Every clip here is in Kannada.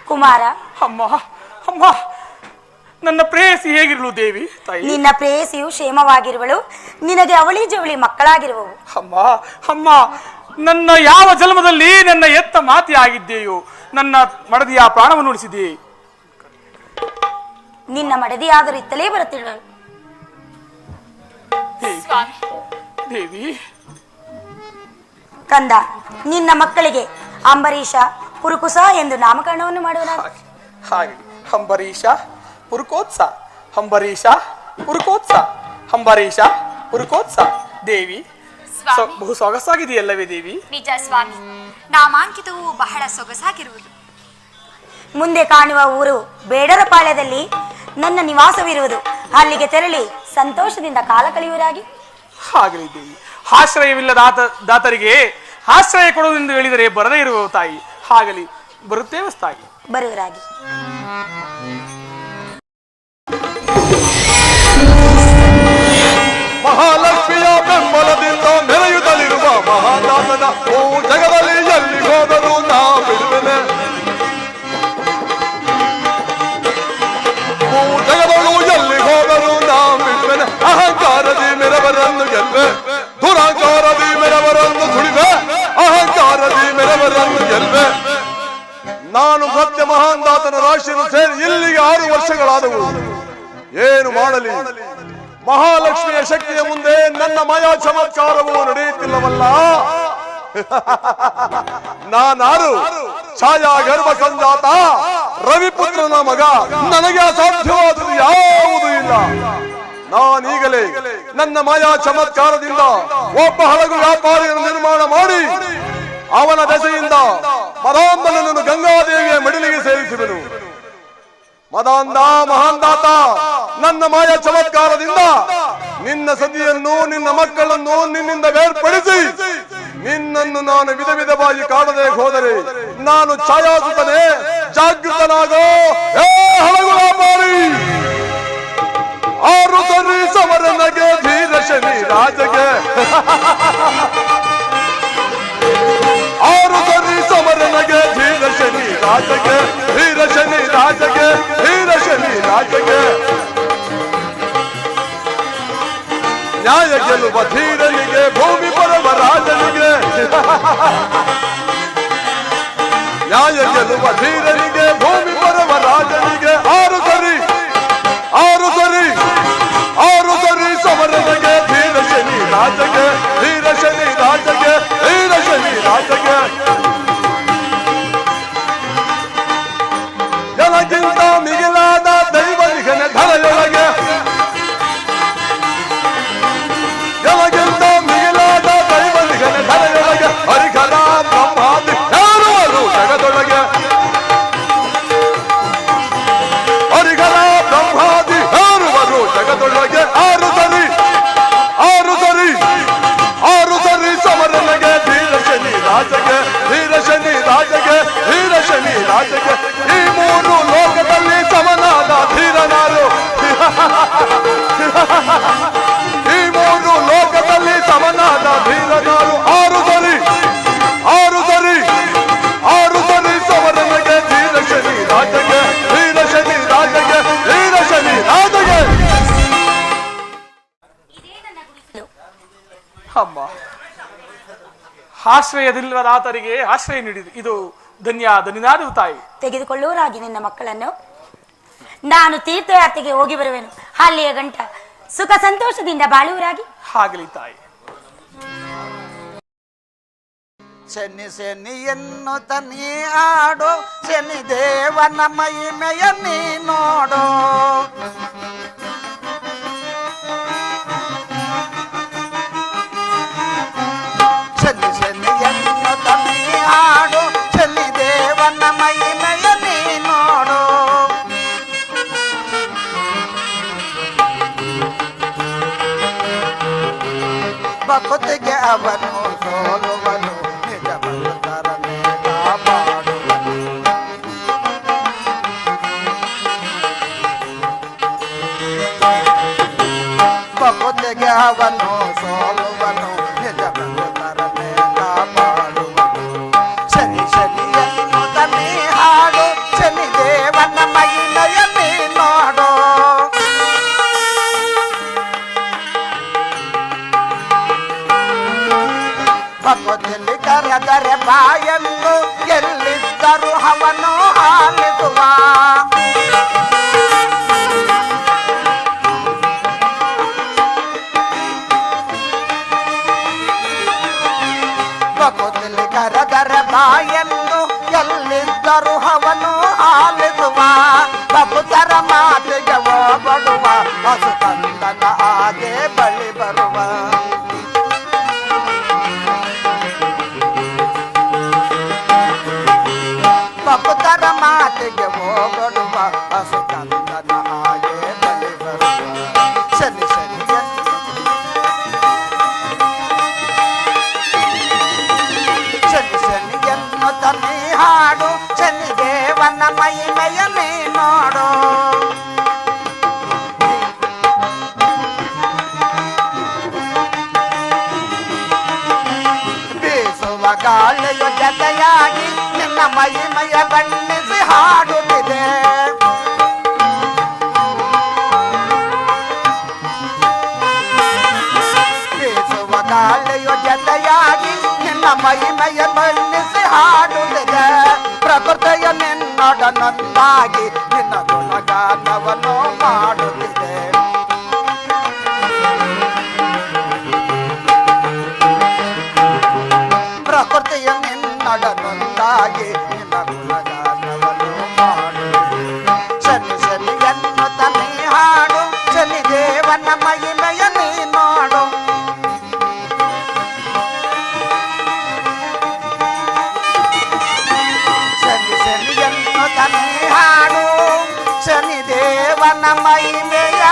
ಕುಮಾರ. ಅಮ್ಮ ಅಮ್ಮ, ನನ್ನ ಪ್ರೇಯಸಿ ಹೇಗಿರಲು ದೇವಿ ತಾಯಿ? ನಿನ್ನ ಪ್ರೇಯಸಿಯು ಕ್ಷೇಮವಾಗಿರುವಳು, ನಿನಗೆ ಅವಳಿ ಜವಳಿ ಮಕ್ಕಳಾಗಿರುವವು. ಅಮ್ಮ ಅಮ್ಮ, ನನ್ನ ಯಾವ ಜನ್ಮದಲ್ಲಿ ನನ್ನ ಎತ್ತ ಮಾತಿ ಆಗಿದ್ದೆಯೋ, ನನ್ನ ಮಡದಿಯ ಪ್ರಾಣವನ್ನು ಉಳಿಸಿದೆ. ನಿನ್ನ ಮಡದಿಯಾದರೂ ಇತ್ತಲೇ ಬರುತ್ತಿರುವಳು. ದೇವಿ ಕಂದ, ನಿನ್ನ ಮಕ್ಕಳಿಗೆ ಅಂಬರೀಷ, ಪುರುಕುಸ ಎಂದು ನಾಮಕರಣವನ್ನು ಮಾಡುವ. ಹಾಗೆ ಅಂಬರೀಷ ಪುರುಕೋತ್ಸ, ಅಂಬರೀಷ ಪುರುಕೋತ್ಸ, ಅಂಬರೀಷ ಪುರುಕೋತ್ಸ. ದೇವಿ ಬಹು ಸೊಗಸಾಗಿದೆಯಲ್ಲವೇ ದೇವಿ? ನಿಜ ಸ್ವಾಮಿ, ನಾಮಾಂಕಿತವು ಬಹಳ ಸೊಗಸಾಗಿರುವುದು. ಮುಂದೆ ಕಾಣುವ ಊರು ಬೇಡರಪಾಳ್ಯದಲ್ಲಿ ನನ್ನ ನಿವಾಸವಿರುವುದು. ಅಲ್ಲಿಗೆ ತೆರಳಿ ಸಂತೋಷದಿಂದ ಕಾಲ ಕಳೆಯುವರಾಗಿ. ಹಾಗಲಿ ದೇವಿ, ಆಶ್ರಯವಿಲ್ಲದ ದಾತರಿಗೆ ಆಶ್ರಯ ಕೊಡುವುದೆಂದು ಹೇಳಿದರೆ ಬರದೇ ಇರುವ ತಾಯಿ. ಹಾಗಲಿ, ಬರುತ್ತೇವೆ ತಾಯಿ. ಬರುವರಾಗಿ. ಮಹಾಲಕ್ಷ್ಮಿಯ ಬೆಂಬಲದಿಂದ ಮೆರೆಯುತ್ತಲಿರುವ ಮಹಾದಾಸನ ಓ ಜಗದಲ್ಲಿ ಎಲ್ಲಿ ಹೋದರೂ ನಾ ಬಿಡುವೆನೆ. ಓ ಜಗದಳು ಎಲ್ಲಿ ಹೋದರೂ ನಾ ಬಿಡುವೆನೆ. ಅಹಂಕಾರದಿ ಮೆರವರನ್ನು ಗೆಲ್ವೆ, ದುರಾಂಕಾರದಿ ಮೆರವರನ್ನು ತುಳಿವೆ, ಅಹಂಕಾರದಿ ಮೆರವರನ್ನು ಗೆಲ್ವೆ. ನಾನು ಸತ್ಯ ಮಹಾಂದಾತನ ರಾಶಿಯನ್ನು ಸೇರಿ ಇಲ್ಲಿಗೆ 6 ವರ್ಷಗಳಾದವು. ಏನು ಮಾಡಲಿ? ಮಹಾಲಕ್ಷ್ಮಿಯ ಶಕ್ತಿಯ ಮುಂದೆ ನನ್ನ ಮಾಯಾ ಚಮತ್ಕಾರವು ನಡೆಯುತ್ತಿಲ್ಲವಲ್ಲ. ನಾನಾರು ಛಾಯಾ ಗರ್ಭ ಸಂಜಾತ ರವಿಪುತ್ರನ ಮಗ. ನನಗೆ ಅಸಾಧ್ಯವಾದುದು ಯಾವುದೂ ಇಲ್ಲ. ನಾನೀಗಲೇ ನನ್ನ ಮಾಯಾ ಚಮತ್ಕಾರದಿಂದ ಒಬ್ಬ ಹಡಗು ವ್ಯಾಪಾರಿಯನ್ನು ನಿರ್ಮಾಣ ಮಾಡಿ ಅವನ ದೆಸೆಯಿಂದ ಮದಾಂಬನನ್ನು ಗಂಗಾದೇವಿಯ ಮಡಿಲಿಗೆ ಸೇರಿಸುವೆನು. ಮದಾಂಧ ಮಹಾಂದಾತ, ನನ್ನ ಮಾಯ ಚಮತ್ಕಾರದಿಂದ ನಿನ್ನ ಸತಿಯನ್ನು, ನಿನ್ನ ಮಕ್ಕಳನ್ನು ನಿನ್ನಿಂದ ಬೇರ್ಪಡಿಸಿ ನಿನ್ನನ್ನು ನಾನು ವಿಧ ವಿಧವಾಗಿ ಕಾಣದೆ ಹೋದರೆ ನಾನು ಛಾಯಾಸುತ್ತನೆ. ಜಾಗೃತನಾಗೋ ಏ ಹಡಗು ವ್ಯಾಪಾರಿ. 6 ಸರಿ ಸಮರನಗೆ ಧೀರ ಶನಿ ರಾಜಗೆ, 6 ಸರಿ ಸಮರನಗೆ ಧೀರ ಶನಿ ರಾಜಗೆ, ಧೀರ ಶನಿ ರಾಜಗೆ, ಧೀರ ಶನಿ ರಾಜಗೆ. ನ್ಯಾಯ ಗೆಲ್ಲುವ ಧೀರನಿಗೆ, ಭೂಮಿ ಬರುವ ರಾಜನಿಗೆ, ನ್ಯಾಯ ಗೆಲ್ಲುವ ಧೀರನಿಗೆ, ಭೂಮಿ ಬರುವ ರಾಜನಿಗೆ. 6 ಸರಿ 6 ಸರಿ 6 ಸರಿ ಸಮರನಿಗೆ ಧೀರ ಶನಿ ರಾಜಗೆ, ಧೀರ ಶನಿ ರಾಜಗೆ, ಧೀರ ಶನಿ ರಾಜಗೆ. ಜನಕ್ಕಿಂತ ಮಿಗಿಲಾದ ದೈವನಿಗನೆ ಧರೆಯೊಳಗೆ, ಜನಕ್ಕಿಂತ ಮಿಗಿಲಾದ ದೈವನಿಗನೆ ಧರೆಯೊಳಗೆ. ಹರಿಹರ ಬ್ರಹ್ಮಾದಿ ಯಾರುವರು ಜಗದೊಳಗೆ, ಹರಿಹರ ಬ್ರಹ್ಮಾದಿ ಯಾರುವರು ಜಗದೊಳಗೆ. 6 ಸರಿ 6 ಸರಿ 6 ಸರಿ ಸಮರನಿಗೆ ಧೀರ ಶನಿ ರಾಜಗೆ, ಧೀರ ಶನಿ ರಾಜಗೆ, ಧೀರ ಶನಿ ರಾಜಗೆ. ಈ 3 ಲೋಕದಲ್ಲಿ ಸಮನಾದ ಧೀರನಾರು, ಈ 3 ಲೋಕದಲ್ಲಿ ಸಮನಾದ ಧೀರನಾರು. 6 ಸರಿ 6 ಸರಿ 6 ಸರಿ ಸಮರನಿಗೆ ಧೀರ ಶನಿ ರಾಜಗೆ, ಧೀರ ಶನಿ ರಾಜಗೆ, ಧೀರ ಶನಿ ರಾಜಗೆ. ಅಮ್ಮ, ಆಶ್ರಯದಿಲ್ಲದಾತರಿಗೆ ಆಶ್ರಯ ನೀಡಿದೆ. ಇದು ಧನ್ಯನಾದವು ತಾಯಿ. ತೆಗೆದುಕೊಳ್ಳುವರಾಗಿ ನಿನ್ನ ಮಕ್ಕಳನ್ನು. ನಾನು ತೀರ್ಥಯಾತ್ರೆಗೆ ಹೋಗಿ ಬರುವೆನು. ಅಲ್ಲಿಯ ಗಂಟ ಸುಖ ಸಂತೋಷದಿಂದ ಬಾಳುವರಾಗಿ. ಹಾಗಲಿ ತಾಯಿ. ಶನಿ ಶನಿಯನ್ನು ತನಿ ಆಡೋ, ಶನಿ ದೇವನ ಮಹಿಮೆಯ ನೀ ನೋಡೋ. ಶನಿ ಶನಿಯನ್ನು ತನಿ ಆಡೋ, ಶನಿ ದೇವನ ಮಹಿಮೆಯ ನೀ ನೋಡೋ. ಭಕ್ತಿಗೆ ಅವನು ಸೋಲುವನು, ನಿಜ ಭಕ್ತರನ್ನೇ ಕಾಪಾಡುವನು. ಭಕ್ತಿಗೆ ಅವನು ಸೋಲುವನು, ನಿಜ ಭಕ್ತರನ್ನೇ ಕಾಪಾಡುವನು. ಶನಿ ಶನಿಯನ್ನು ತನಿ ಹಾಡು, ಶನಿ ದಾಸೋಹವನ್ನು ಆಲಿಸುವ ಭಕ್ತರ ಮಾತಿಗೆ ಹೋಗಡುವ ಹಸುಕಂದನ ಹಾಗೆ ಬಳಿ ಬರುವ ಭಕ್ತರ ಮಾತಿಗೆ ಹೋಗಡುವ ಹಸುಕಂದನ ಹಾಗೆ ಬಳಿ ಬರುವ ಶನಿ ಶನಿ ಶನಿ ಶನಿಯನ್ನು ತನ್ನಿ ಹಾಡು ಶನಿ ದೇವನ ಮಹಿಮೆಯ ನೀ ನೋಡು ಬೀಸುವ ಗಾಳಿಯು ಜತೆಯಾಗಿ ನಿನ್ನ ಮಹಿಮೆಯ ಬಣ್ಣಿಸಿ ಹಾಡುತ್ತಿದೆ ಬೀಸುವ ಗಾಳಿಯು ಜತೆಯಾಗಿ ನಿನ್ನ ಮಹಿಮೆಯ ಬಣ್ಣಿಸಿ ಹಾಡುತ್ತಿದೆ ಪ್ರಕೃತಿಯ ನಿನ್ನೊಡನೊಂದಾಗಿ ನಿನ್ನ ಗುಣಗಾನವನ್ನು ಮಾಡುತ್ತಿದೆ ಪ್ರಕೃತಿಯ ನಿನ್ನೊಡನೊಂದಾಗಿ ನಿನ್ನ ಗುಣಗಾನವನ್ನು ಮಾಡುತ್ತಿದೆ ಶನಿ ಶನಿಯನ್ನು ತನ್ನಿ ಹಾಡು ಶನಿ ದೇವನ ಮಹಿಮೆಯ ನೀ ನೋಡು ಶನಿ ಶನಿಯನ್ನು ತನ್ನಿ ಹಾಡು ಶನಿ ದೇವನ ಮಹಿಮೆಯ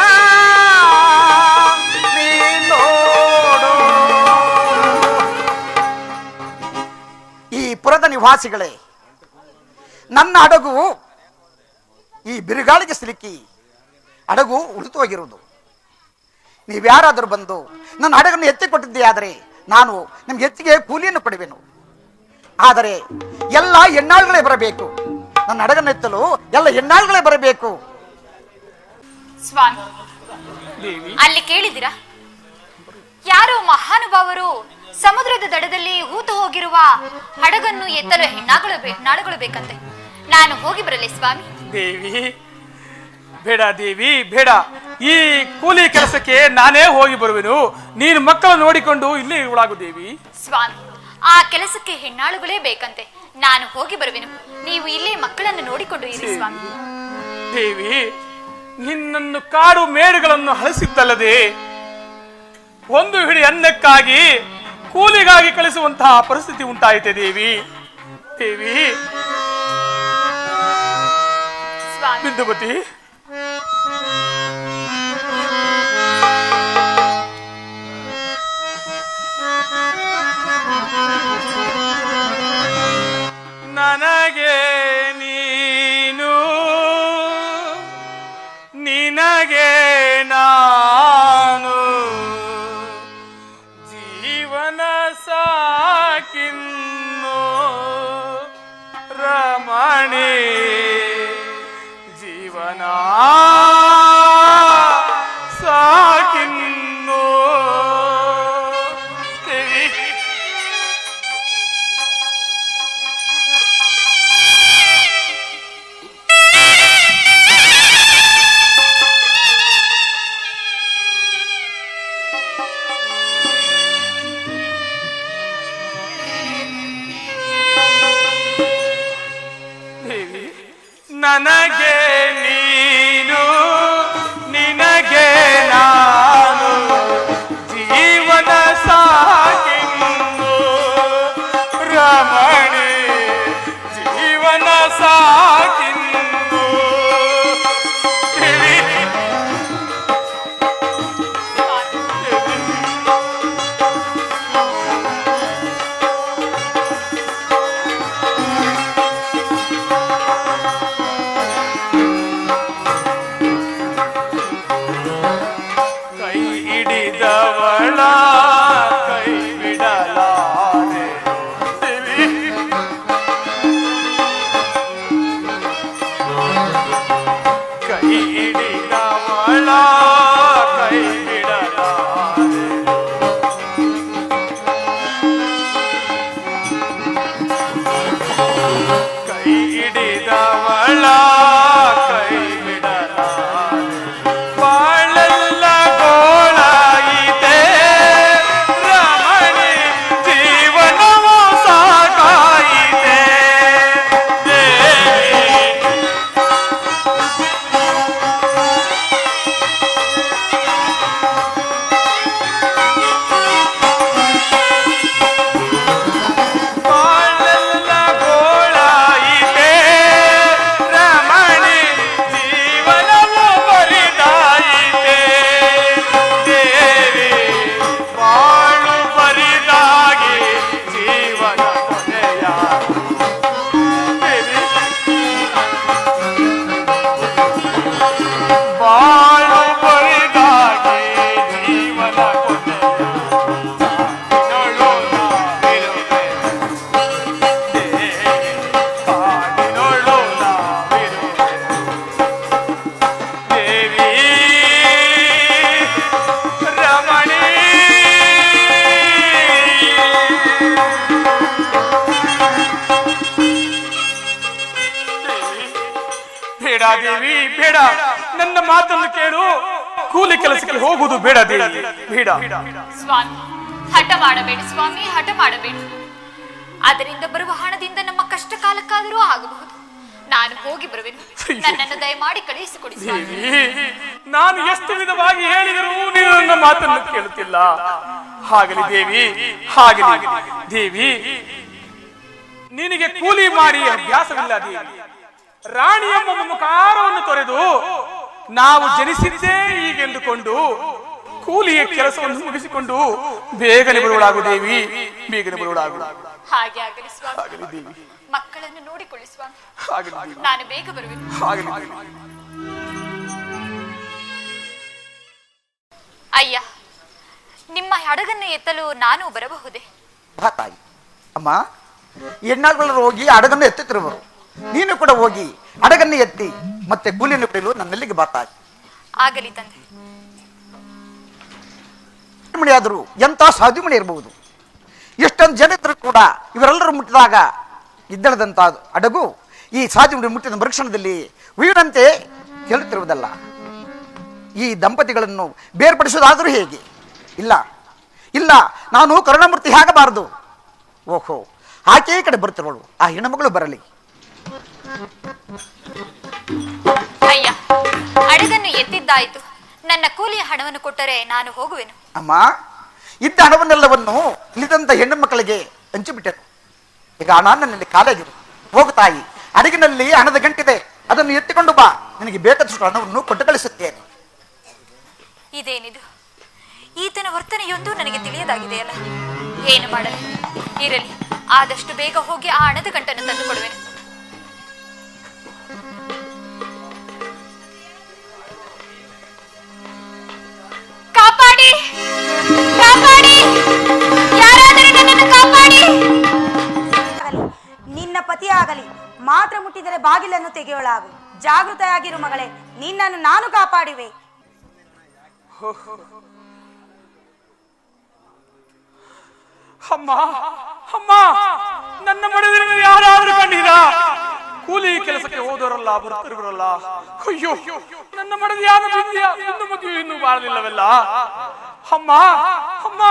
ನೀ ನೋಡು. ಈ ಪುರದ ನಿವಾಸಿಗಳೇ, ನನ್ನ ಹಡಗು ಈ ಬಿರುಗಾಳಿಗೆ ಸಿಲುಕಿ ಹಡಗು ಉಳಿತು ಹೋಗಿರುವುದು. ನೀವ್ಯಾರಾದರೂ ಬಂದು ನನ್ನ ಹಡಗನ್ನು ಎತ್ತಿಕೊಟ್ಟಿದ್ದೇ ಆದರೆ ನಾನು ನಿಮ್ಗೆ ಹೆಚ್ಚಿಗೆ ಕೂಲಿಯನ್ನು ಕೊಡುವೆನು. ಆದರೆ ಎಲ್ಲ ಹೆಣ್ಣಾಳುಗಳೇ ಬರಬೇಕು. ನನ್ನ ಹಡಗನ್ನು ಎತ್ತಲು ಎಲ್ಲ ಹೆಣ್ಣಾಳುಗಳೇ ಬರಬೇಕು. ಸ್ವಾಮಿ, ದೇವಿ, ಅಲ್ಲಿ ಕೇಳಿದಿರಾ? ಯಾರೋ ಮಹಾನುಭಾವರು ಸಮುದ್ರದ ದಡದಲ್ಲಿ ಹೂತು ಹೋಗಿರುವ ಹಡಗನ್ನು ಎತ್ತಲು ಹೆಣ್ಣಾಳುಗಳು ಬೇಕಂತೆ. ನಾನು ಹೋಗಿ ಬರಲಿ ಸ್ವಾಮಿ. ದೇವಿ ಬೇಡ ದೇವಿ ಬೇಡ. ಈ ಕೂಲಿ ಕೆಲಸಕ್ಕೆ ನಾನೇ ಹೋಗಿ ಬರುವೆನು. ನೀನು ಮಕ್ಕಳು ನೋಡಿಕೊಂಡು ಇಲ್ಲೇ ಇರುವಾಗು ದೇವಿ. ಸ್ವಾಮಿ, ಆ ಕೆಲಸಕ್ಕೆ ಹೆಣ್ಣಾಳುಗಳೇ ಬೇಕಂತೆ. ನಾನು ಹೋಗಿ ಬರುವೆನು. ನೀವು ಇಲ್ಲೇ ಮಕ್ಕಳನ್ನು ನೋಡಿಕೊಂಡು ಇರಿ ಸ್ವಾಮಿ. ದೇವಿ, ನಿನ್ನನ್ನು ಕಾಡು ಮೇಡುಗಳನ್ನು ಹಲಸಿದ್ದಲ್ಲದೆ ಒಂದು ಹಿಡಿ ಅನ್ನಕ್ಕಾಗಿ ಕೂಲಿಗಾಗಿ ಕಳಿಸುವಂತಹ ಪರಿಸ್ಥಿತಿ ಉಂಟಾಯಿತೆ ದೇವಿ. ದೇವಿ ಸ್ವಾಮಿ, ಬಿಂದುಮತಿ, ನನಗೆ ನೀನು ನಿನಗೆ ನಾನು ಜೀವನ ಸಾಕಿನ್ನು ರಮಣಿ ಜೀವನ ಸಾಕಿನ್ನು. ದೇವಿ, ದೇವಿ, ನನಗೆ ನೀನು ನಿನಗೆ ನಾನು ಜೀವನ ಸಾಕಿನ್ನು ರಮಣಿ ಜೀವನ ಸಾಕಿನ್ನು. ದೇವಿ, ಕೈ ಹಿಡಿದವಳ ಕೈ ಬಿಡಲಾರೆ. ದೇವಿ, ಕೈ ಹಿಡಿದವಳ ಕೈ ಬಿಡಲಾರೆ. ಕೈ ಹಿಡಿದವಳ ಕೈ ಬಿಡಲಾರೆ. ಬಾಳೆಲ್ಲ ಗೋಳಾಯಿತೆ ರಮಣಿ ಜೀವನವೂ ಸಾಕಾಯಿತೆ. ದೇವಿ, ಬೇಡ ದೇವಿ ಬೇಡ, ನನ್ನ ಮಾತನ್ನು ಕೇಳು. ಕೂಲಿ ಕೆಲಸಕ್ಕೆ ಹೋಗುವುದು ಬೇಡ ದೇವಿ, ಬೇಡ. ಸ್ವಾಮಿ, ಹಠ ಮಾಡಬೇಡಿ ಸ್ವಾಮಿ, ಹಠ ಮಾಡಬೇಡಿ. ಅದರಿಂದ ಬರುವ ಹಣದಿಂದ ನಮ್ಮ ಕಷ್ಟ ಕಾಲಕ್ಕಾದರೂ ಆಗಬಹುದು. ನಾನು ಹೋಗಿ ಬರುವೆನು. ನನ್ನನ್ನು ದಯಮಾಡಿ ಕಳುಹಿಸಿಕೊಡಿ ಸ್ವಾಮಿ. ನಾನು ಎಷ್ಟು ವಿಧವಾಗಿ ಹೇಳಿದರೂ ನೀನು ನನ್ನ ಮಾತನ್ನು ಕೇಳುತ್ತಿಲ್ಲ. ಹಾಗಲಿ ದೇವಿ, ಹಾಗಲಿ ದೇವಿ. ನಿನಗೆ ಕೂಲಿ ಮಾಡಿ ಅಭ್ಯಾಸವಿಲ್ಲ ದೇವಿ. ರಾಣಿಯಮ್ಮ ಮುಖಾರವನ್ನು ತೊರೆದು ನಾವು ಜನಿಸಿದ್ದೇ ಹೀಗೆಂದುಕೊಂಡು ಕೂಲಿಯ ಕೆಲಸವನ್ನು ಮುಗಿಸಿಕೊಂಡು ಬೇಗನೆ ಬರುವಳಾಗು ದೇವಿ, ಬೇಗನೆ ಬರುವಳಾಗು. ಹಾಗೆ ಆಗಲಿ ಸ್ವಾಮಿ. ಆಗಲಿ ದೇವಿ. ಮಕ್ಕಳನ್ನು ನೋಡಿಕೊಳ್ಳಿ ಸ್ವಾಮಿ. ಆಗಲಿ ದೇವಿ. ನಾನು ಬೇಗ ಬರುವೆನು. ಆಗಲಿ ದೇವಿ. ಅಯ್ಯ, ನಿಮ್ಮ ಹಡಗನ್ನು ಎತ್ತಲು ನಾನು ಬರಬಹುದೇ? ಬಾ ತಾಯಿ. ಅಮ್ಮ, ಹೆಣ್ಣಾಳುಗಳು ಹೋಗಿ ಹಡಗನ್ನು ಎತ್ತುತ್ತಿರುವರು. ನೀನು ಕೂಡ ಹೋಗಿ ಹಡಗನ್ನು ಎತ್ತಿ ಮತ್ತೆ ಕೂಲಿಯನ್ನು ಪಡೆಯಲು ನನ್ನೆಲ್ಲಿಗೆ ಬಾ ತಾಯಿ. ಆಗಲಿ ತಂದೆ. ಮಣಿಯಾದರೂ ಎಂಥ ಸಾಧುಮಣಿ ಇರಬಹುದು. ಎಷ್ಟೊಂದು ಜನ ಇದ್ರೂ ಕೂಡ ಇವರೆಲ್ಲರೂ ಮುಟ್ಟಿದಾಗ ಇದ್ದಳದಂತ ಹಡಗು ಈ ಸಾಧುಮಣಿ ಮುಟ್ಟಿದ ಮರುಕ್ಷಣದಲ್ಲಿ ಉಯ್ಯುವಂತೆ ಹೇಳುತ್ತಿರುವುದಲ್ಲ. ಈ ದಂಪತಿಗಳನ್ನು ಬೇರ್ಪಡಿಸುವುದಾದರೂ ಹೇಗೆ? ಇಲ್ಲ ಇಲ್ಲ, ನಾನು ಕರುಣಾಮೂರ್ತಿ ಆಗಬಾರದು. ಓಹೋ, ಆಕೆ ಈ ಕಡೆ ಬರ್ತಿರೋಳು, ಆ ಹೆಣ್ಣುಮಗಳು ಬರಲಿ. ಅಯ್ಯ, ಹಡಗನ್ನು ಎತ್ತಿದ್ದಾಯಿತು. ನನ್ನ ಕೂಲಿಯ ಹಣವನ್ನು ಕೊಟ್ಟರೆ ನಾನು ಹೋಗುವೆನು. ಅಮ್ಮ, ಇದ್ದ ಹಣವನ್ನೆಲ್ಲವನ್ನು ಇಲ್ಲಿದ್ದಂತ ಹೆಣ್ಣು ಮಕ್ಕಳಿಗೆ ಹಂಚಿಬಿಟ್ಟೆನು. ಈಗ ಹಣ ನನ್ನಲ್ಲಿ ಕಾಲಾಗಿರು. ಹೋಗು ತಾಯಿ, ಹಡಗಿನಲ್ಲಿ ಹಣದ ಗಂಟಿದೆ, ಅದನ್ನು ಎತ್ತಿಕೊಂಡು ಬಾ. ನಿನಗೆ ಬೇಕಾದಷ್ಟು ಹಣವನ್ನು ಕೊಟ್ಟು ಕಳಿಸುತ್ತೇನೆ. ಇದೇನಿದು? ಈತನ ವರ್ತನೆಯೊಂದು ನನಗೆ ತಿಳಿಯದಾಗಿದೆಯಲ್ಲ. ಏನು ಮಾಡಲಿ? ಇರಲಿ, ಆದಷ್ಟು ಬೇಗ ಹೋಗಿ ಆ ಹಣದ ಗಂಟನ್ನು ತಂದು ಕೊಡುವೆನು. ಕಾಪಾಡಿ, ಕಾಪಾಡಿ, ಯಾರಾದರೂ ನನ್ನನ್ನು ಕಾಪಾಡಿ. ನಿನ್ನ ಪತಿ ಆಗಲಿ ಮಾತ್ರ ಮುಟ್ಟಿದರೆ ಬಾಗಿಲನ್ನು ತೆಗೆಯೋಳಾಗು. ಜಾಗೃತೆಯಾಗಿರು ಮಗಳೇ, ನಿನ್ನನ್ನು ನಾನು ಕಾಪಾಡುವೆ. ಅಮ್ಮ, ಅಮ್ಮ, ನನ್ನ ಮಡದಿನ ಯಾರಾದ್ರೂ ಕಂಡಿರಾ? ಕೂಲಿ ಕೆಲಸಕ್ಕೆ ಹೋದವರಲ್ಲ, ಬರ್ತಿರುವರಲ್ಲ. ಅಯ್ಯೋ, ನನ್ನ ಮಡದಿ ಯಾರು ಇನ್ನು ಮದುವೆ ಇನ್ನೂ ಬಾಳಲಿಲ್ಲವೆಲ್ಲ. ಅಮ್ಮ, ಅಮ್ಮ,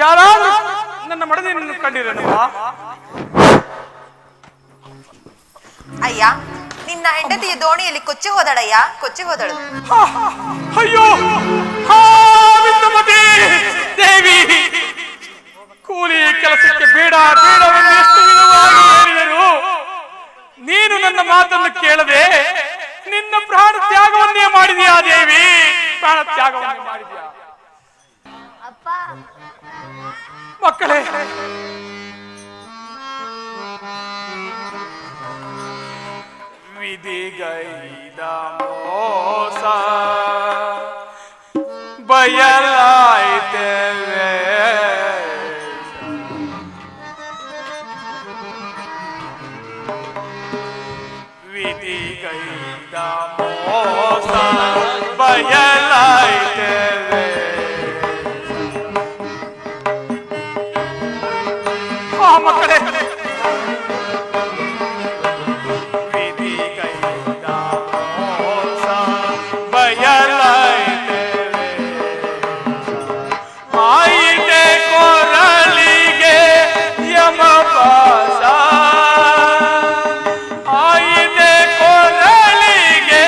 ಯಾರಾದ್ರೂ ನನ್ನ ಮಡದಿಯನ್ನು ಕಂಡಿರನಮ್ಮ? ಅಯ್ಯ, ನಿನ್ನ ಹೆಂಡತಿಯ ದೋಣಿಯಲ್ಲಿ ಕೊಚ್ಚಿ ಹೋದಳಯ್ಯ, ಕೊಚ್ಚಿ ಹೋದಳು. ಅಯ್ಯೋ, ವಿಂದುಮತಿ ದೇವಿ, ಕೂಲಿ ಕೆಲಸಕ್ಕೆ ಬೇಡ ಬೇಡವೆಂದು ಎಷ್ಟು ವಿಧವಾಗಿ ಹೇಳಿದರು. ನೀನು ನನ್ನ ಮಾತನ್ನು ಕೇಳದೆ ನಿನ್ನ ಪ್ರಾಣ ತ್ಯಾಗವನ್ನೇ ಮಾಡಿದ್ಯಾ ದೇವಿ, ಪ್ರಾಣ ತ್ಯಾಗವನ್ನೇ ಮಾಡಿದ್ಯಾ. ಮಕ್ಕಳೇ, ವಿಧಿಗೈದ ಮೋಸ ಬಯಲಾಯ್ತೇವೆ. ವಿಧಿಗೈದ ಮೋಸ ಬಯಲಾಯ್ತೇವೆ. ಮಕ್ಕಳೇ, ವಿಧಿಗೈದ ಮೋಸ ಬಯಲಾಯ್ತೇವೆ. ಆಯಿತೆ ಕೊರಳಿಗೆ ಯಮಪಾಸ, ಆಯಿತೆ ಕೊರಳಿಗೆ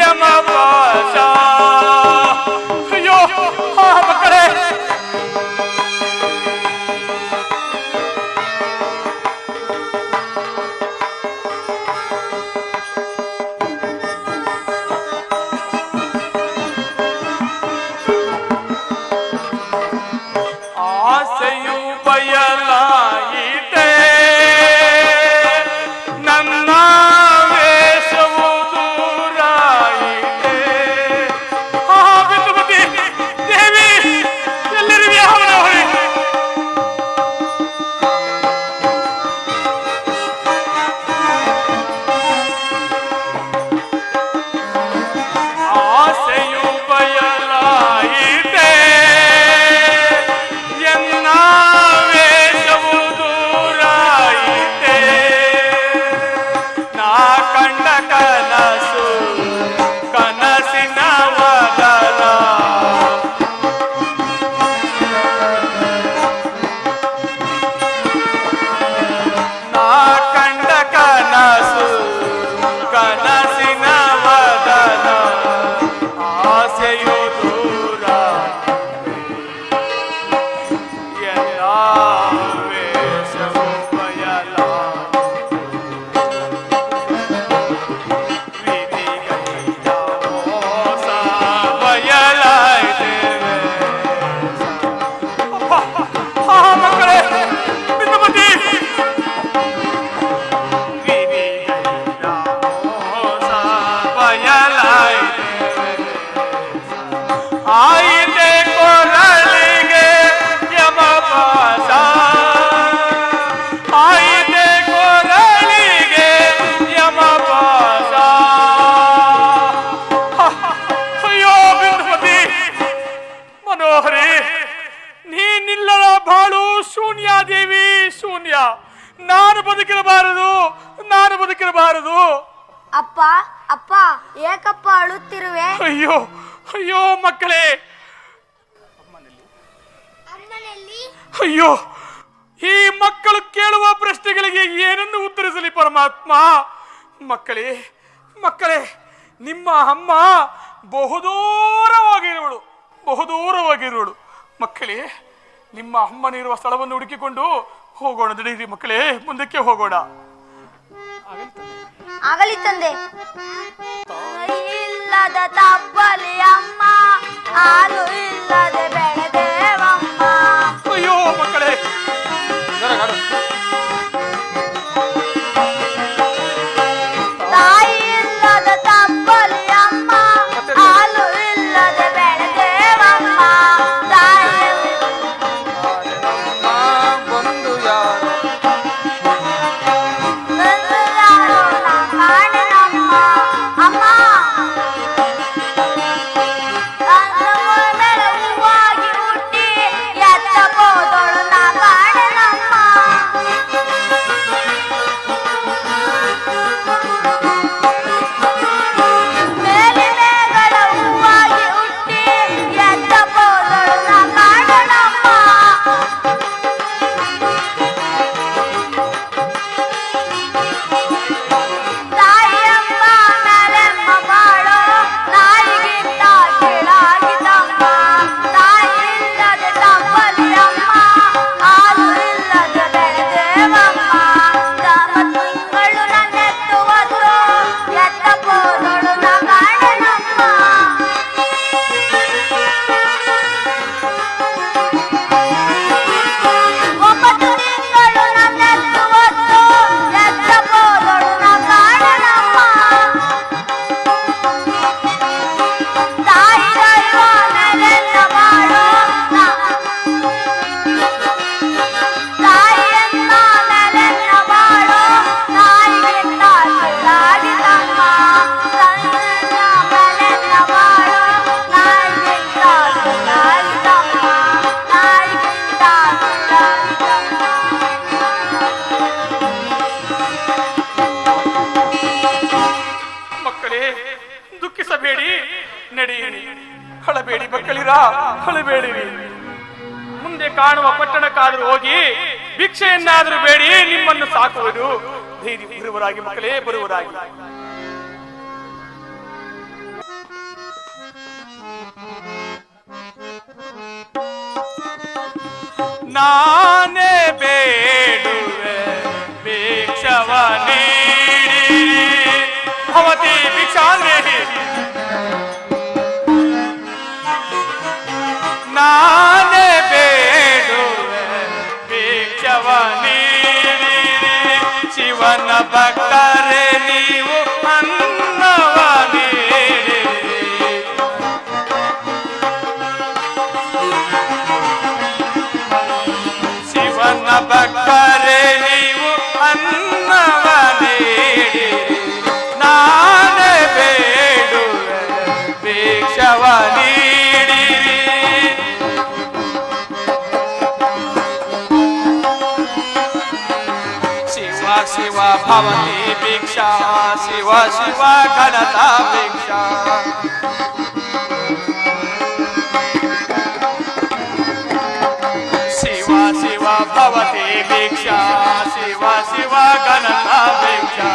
ಯಮಪಾಸ. ಅಯ್ಯೋ ಮಕ್ಕಳೇ, ಆಸೆಯು ಬಯಲಾಯಿತೆ, ನನ್ನ ವೇಷವು ದೂರಾಯಿತೆ. ಬಿಂದುಮತಿ ದೇವಿ, ಎಲ್ಲರಿಗೂ ಅವನ ಹೊಳೆ. ಆಸೆಯು ಬಯಲಾಯಿತೆ, ಎನ್ನ ವೇಷವು ದೂರಾಯಿತೆ. ನಾ ಕಂಡ ಕನಸು ಕನಸಿನ ವದನ ಆಸೆಯು ದೂರ ಎಲ್ಲ ವೇಷವು ಬಯಲ ವಿಧಿಗೈದ ಮೋಸ ಬಯಲಾಯ್ತೇವೆ ಮಕ್ಕಳೇ ಬಿಂದುಮತಿ ವಿಧಿಗೈದ ಮೋಸ ಬಯಲಾಯ್ತೇವೆ ಆಯಿತೆ ಕೊರಳಿಗೆ ಯಮಪಾಸ ಆಯಿತೆ ಕೊರಳಿಗೆ ಯಮಪಾಸ ಅಯ್ಯೋ ಬಿಂದುಮತಿ ಮನೋಹರಿ ನೀನಿಲ್ಲದ ಬಾಳು ಶೂನ್ಯ ದೇವಿ ಶೂನ್ಯ ನಾನು ಬದುಕಿರಬಾರದು ಅಪ್ಪ ಅಪ್ಪ ಏಕಪ್ಪ ಅಳುತ್ತಿರುವೆ? ಅಯ್ಯೋ ಅಯ್ಯೋ ಮಕ್ಕಳೇ ಅಯ್ಯೋ ಈ ಮಕ್ಕಳು ಕೇಳುವ ಪ್ರಶ್ನೆಗಳಿಗೆ ಏನನ್ನು ಉತ್ತರಿಸಲಿ ಪರಮಾತ್ಮ. ಮಕ್ಕಳೇ ನಿಮ್ಮ ಅಮ್ಮ ಬಹುದೂರವಾಗಿರುವಳು ಮಕ್ಕಳೇ. ನಿಮ್ಮ ಅಮ್ಮನಿರುವ ಸ್ಥಳವನ್ನು ಹುಡುಕಿಕೊಂಡು ಹೋಗೋಣ. ನಡೀರಿ ಮಕ್ಕಳೇ, ಮುಂದಕ್ಕೆ ಹೋಗೋಣ. ಆಗಲಿ ತಂದೆ. ಇಲ್ಲದ ತಬ್ಬಲಿ ಅಮ್ಮ, ಹಾಲು ಇಲ್ಲದೆ ಬೆಳೆದೇವಮ್ಮ. ಅಯ್ಯೋ ಮಕ್ಕಳೇ, ತಾಯಿ ಇಲ್ಲದ ತಬ್ಬಲಿ ಅಮ್ಮ, ಹಾಲು ಇಲ್ಲದೆ ಬೆಳೆದೇವಮ್ಮ. ತಾಯಿ ಬಂದು ಯಾರು ಕಾಣೆನಮ್ಮ ಅಮ್ಮ. ಹೂವಾಗಿ ಹುಟ್ಟಿ ಎತ್ತ ಹೋದಳು ನಾ ಕಾಣೆನಮ್ಮ. ಮೇಲಿಮೆಗಳ ಹೂವಾಗಿ ಹುಟ್ಟಿ ಎತ್ತ ಹೋದಳು ನಾ ಕಾಣೆನಮ್ಮ. ತಾಯಿಯಮ್ಮ ಮೇಲೆಮ್ಮ ಬಾಳೋ ನಾಯಿಗಿಂತ ಕೀಳಾಗಿದ್ದಮ್ಮ. ತಾಯಿ ಇಲ್ಲದೆ ತಬ್ಬಲಿ ಅಮ್ಮ, ಹಾಲು ಇಲ್ಲದೆ ಬೆಳೆದೇವಮ್ಮ. ತಿಂಗಳು ನನ್ನೆತ್ತುವುದು ಎತ್ತ ಹೋದಳು ನಾ ಕಾಣೆನಮ್ಮ. ಒಂಬತ್ತು ತಿಂಗಳು ನನ್ನೆತ್ತುವುದು ಎತ್ತ ಹೋದಳು ನಾ ಕಾಣೆನಮ್ಮ. ತಾಯಿ ದೈವ ಮೇಲೆಲ್ಲ ಬಾಳು ತಾಯಿಯನ್ನ ಮೇಲೆಲ್ಲ ಬಾಳು ನಾಯಿಗಿಂತ ಕೀಳಾಗಿದ್ದಮ್ಮ. ತನ್ನ ಮೇಲೆಲ್ಲ ಬಾಳು ನಾಯಿಗಿಂತ ಕೀಳಾಗಿದ್ದಮ್ಮ. ನಾಯಿಗಿಂತ ಕೀಳಾಗಿದ್ದಮ್ಮ. ಮಕ್ಕಳೇ ದುಃಖಿಸಬೇಡಿ, ನಡೆಯಿರಿ. ಹಳಬೇಡಿ ಮಕ್ಕಳಿರ, ಹಳಬೇಡಿರಿ. ಮುಂದೆ ಕಾಣುವ ಪಟ್ಟಣಕ್ಕಾದರೂ ಹೋಗಿ ಭಿಕ್ಷೆಯನ್ನಾದರೂ ಬೇಡಿ, ನಿಮ್ಮನ್ನು ಸಾಕುವುದು. ಧೈರ್ಯ ಬರುವರಾಗಿ ಮಕ್ಕಳೇ, ಬರುವರಾಗಿ. ನಾನೇ ಬೇಡುವೆ ಭಿಕ್ಷವ ನೀಡಿ, ಭವತಿ ಭಿಕ್ಷಾಂದೇಹಿ. ನಾನೇ ಬೇಡುವೆ ಭಿಕ್ಷವ ನೀಡಿ, ಶಿವನ ಭಕ್ತರೇ ನೀವು ಅನ್ನವ ನೀಡಿ. ಶಿವನ ಭಕ್ತರೇ ನೀವು ಅನ್ನವ ನೀಡಿ. ನಾನೇ ಬೇಡುವೆ ಭಿಕ್ಷವ ನೀಡಿ. ಶಿವ ಶಿವ ಭವತಿ ಭಿಕ್ಷಾ, ಶಿವ ಶಿವ ಗಣತಾ ಭಿಕ್ಷಾ. ಶಿವ ಶಿವ ಭವತಿ ಭಿಕ್ಷಾ, ಶಿವ ಶಿವ ಗಣತಾ ಭಿಕ್ಷಾ.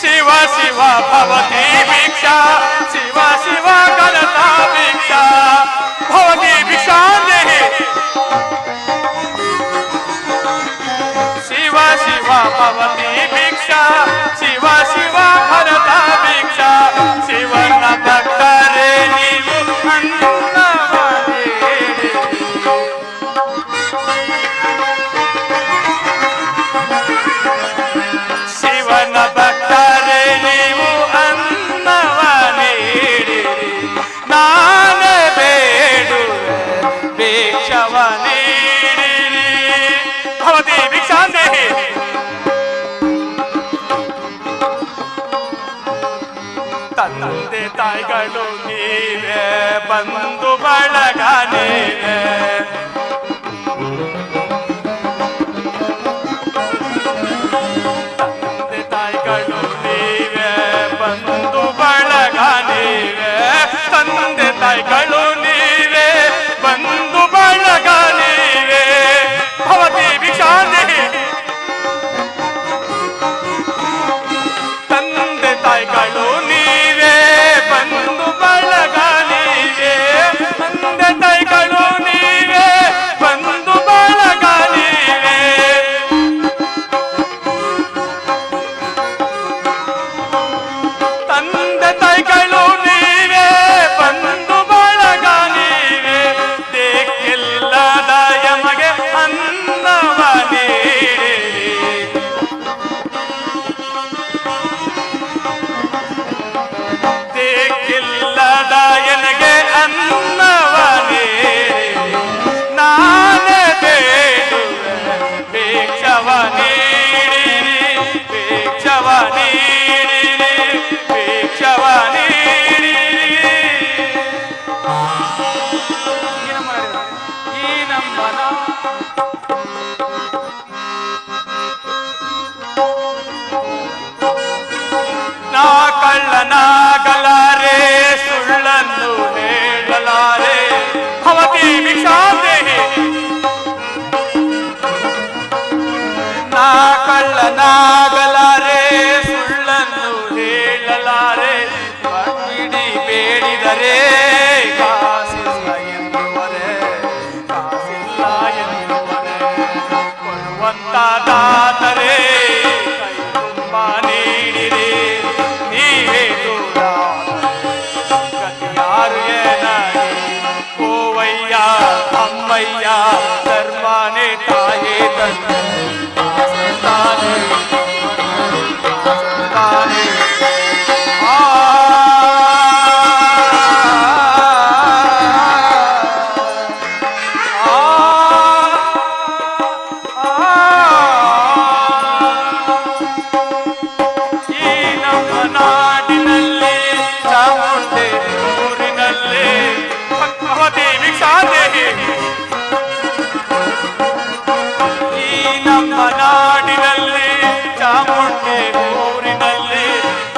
ಶಿವ ಶಿವ ಭವತಿ ಭಿಕ್ಷಾ ಶಿವ ಶಿವ ಗಣತಾ ಭಿಕ್ಷಾ ಭವತಿ ಭಿಕ್ಷಾ ದೇಹಿ ಶಿವ ಶಿವ ಭವತಿ ಭಿಕ್ಷಾ ಶಿವ ಶಿವ ಭರತಾ ಭಿಕ್ಷಾ ಶಿವನ ಭಕ್ತರೇ ನೀವು ಶಿವನ ಭಕ್ತರೇ ನೀವು ಅನ್ನವ ನೀಡಿರಿ ನಾನೇ ಬೇಡುವೆ ಭಿಕ್ಷವ ನೀಡಿರಿ ಭವತಿ ಭಿಕ್ಷಾ ದೇಹಿ ತಂದೆ ತಾಯಿಗಳು ನೀವೇ ಬಂಧು ಬಳಗ ನೀವೇ ತಂದೆ ತಾಯಿಗಳು ನೀವೇ ಬಂಧು ಬಳಗ ನೀವೇ ತಂದೆ ತಾಯಿಗಳು ನೀವೇ ಬಂಧು ಬಳಗ ನೀವೇ ಭವತಿ ಭಿಕ್ಷಾ ದೇಹಿ ತಂದೆ ತಾಯಿಗಳು ನೀವೇ ಬಂಧು ಬಳಗ ನೀವೇ ತಂದೆ ತಾಯಿಗಳು ನೀವೇ ಬಂಧು ಬಳಗ ನೀವೇ ತಂದೆ ತಾಯಿಗಳು ನೀವೇ ಬಂಧು ಬಳಗ ನೀವೇ ದೇಕ್ಕಿಲ್ಲದ ಯಮಗೆ ಅನ್ನವ ನೀಡಿರಿ ದೇಕ್ಕಿಲ್ಲದ ಎನಗೆ ಅನ್ನವ ನೀಡಿರಿ ನಾನೇ ಬೇಡುವೆ ಭಿಕ್ಷವ ನೀಡಿರಿ ಭಿಕ್ಷವ ನೀಡಿರಿ ಭಿಕ್ಷವ ನೀಡಿರಿ ಈ ನಮ್ಮನ ನಾ ಕಳ್ಳನಾಗಲಾರೆ ಸುಳ್ಳನ್ನು ಹೇಳಲಾರೆ ಭವತಿ ಭಿಕ್ಷಾ ದೇಹಿ ನಾ ಕಳ್ಳನಾಗಲಾರೆ ಸುಳ್ಳನ್ನು ಹೇಳಲಾರೆ ಬಿಡಿ ಬೇಡಿದರೆ ಕಾಸಿಲ್ಲ ಎನ್ನುವರೆ ಕಾಸಿಲ್ಲ ಎನ್ನುವರೆ ಕೊಡುವಂತ ದಾತರೇ ಕೈ ತುಂಬ ನೀಡಿರಿ ನೀವೇ ಗತಿ ಯಾರು ಏನಾಗಿ ಕೋವಯ್ಯ ಅಮ್ಮಯ್ಯ ಧರ್ಮನೇ ತಾಯೇ ತಂದೆ ತಾನೇ ತಾನೇ ಈ ನಮ್ಮ ನಾಡಿನಲ್ಲಿ ಚಾಮುಂಡಿ ಊರಿನಲ್ಲಿ ಭವತಿ ಭಿಕ್ಷಾ ದೇಹಿ ಈ ನಮ್ಮ ನಾಡಿನಲ್ಲಿ ಚಾಮುಂಡಿ ಊರಿನಲ್ಲಿ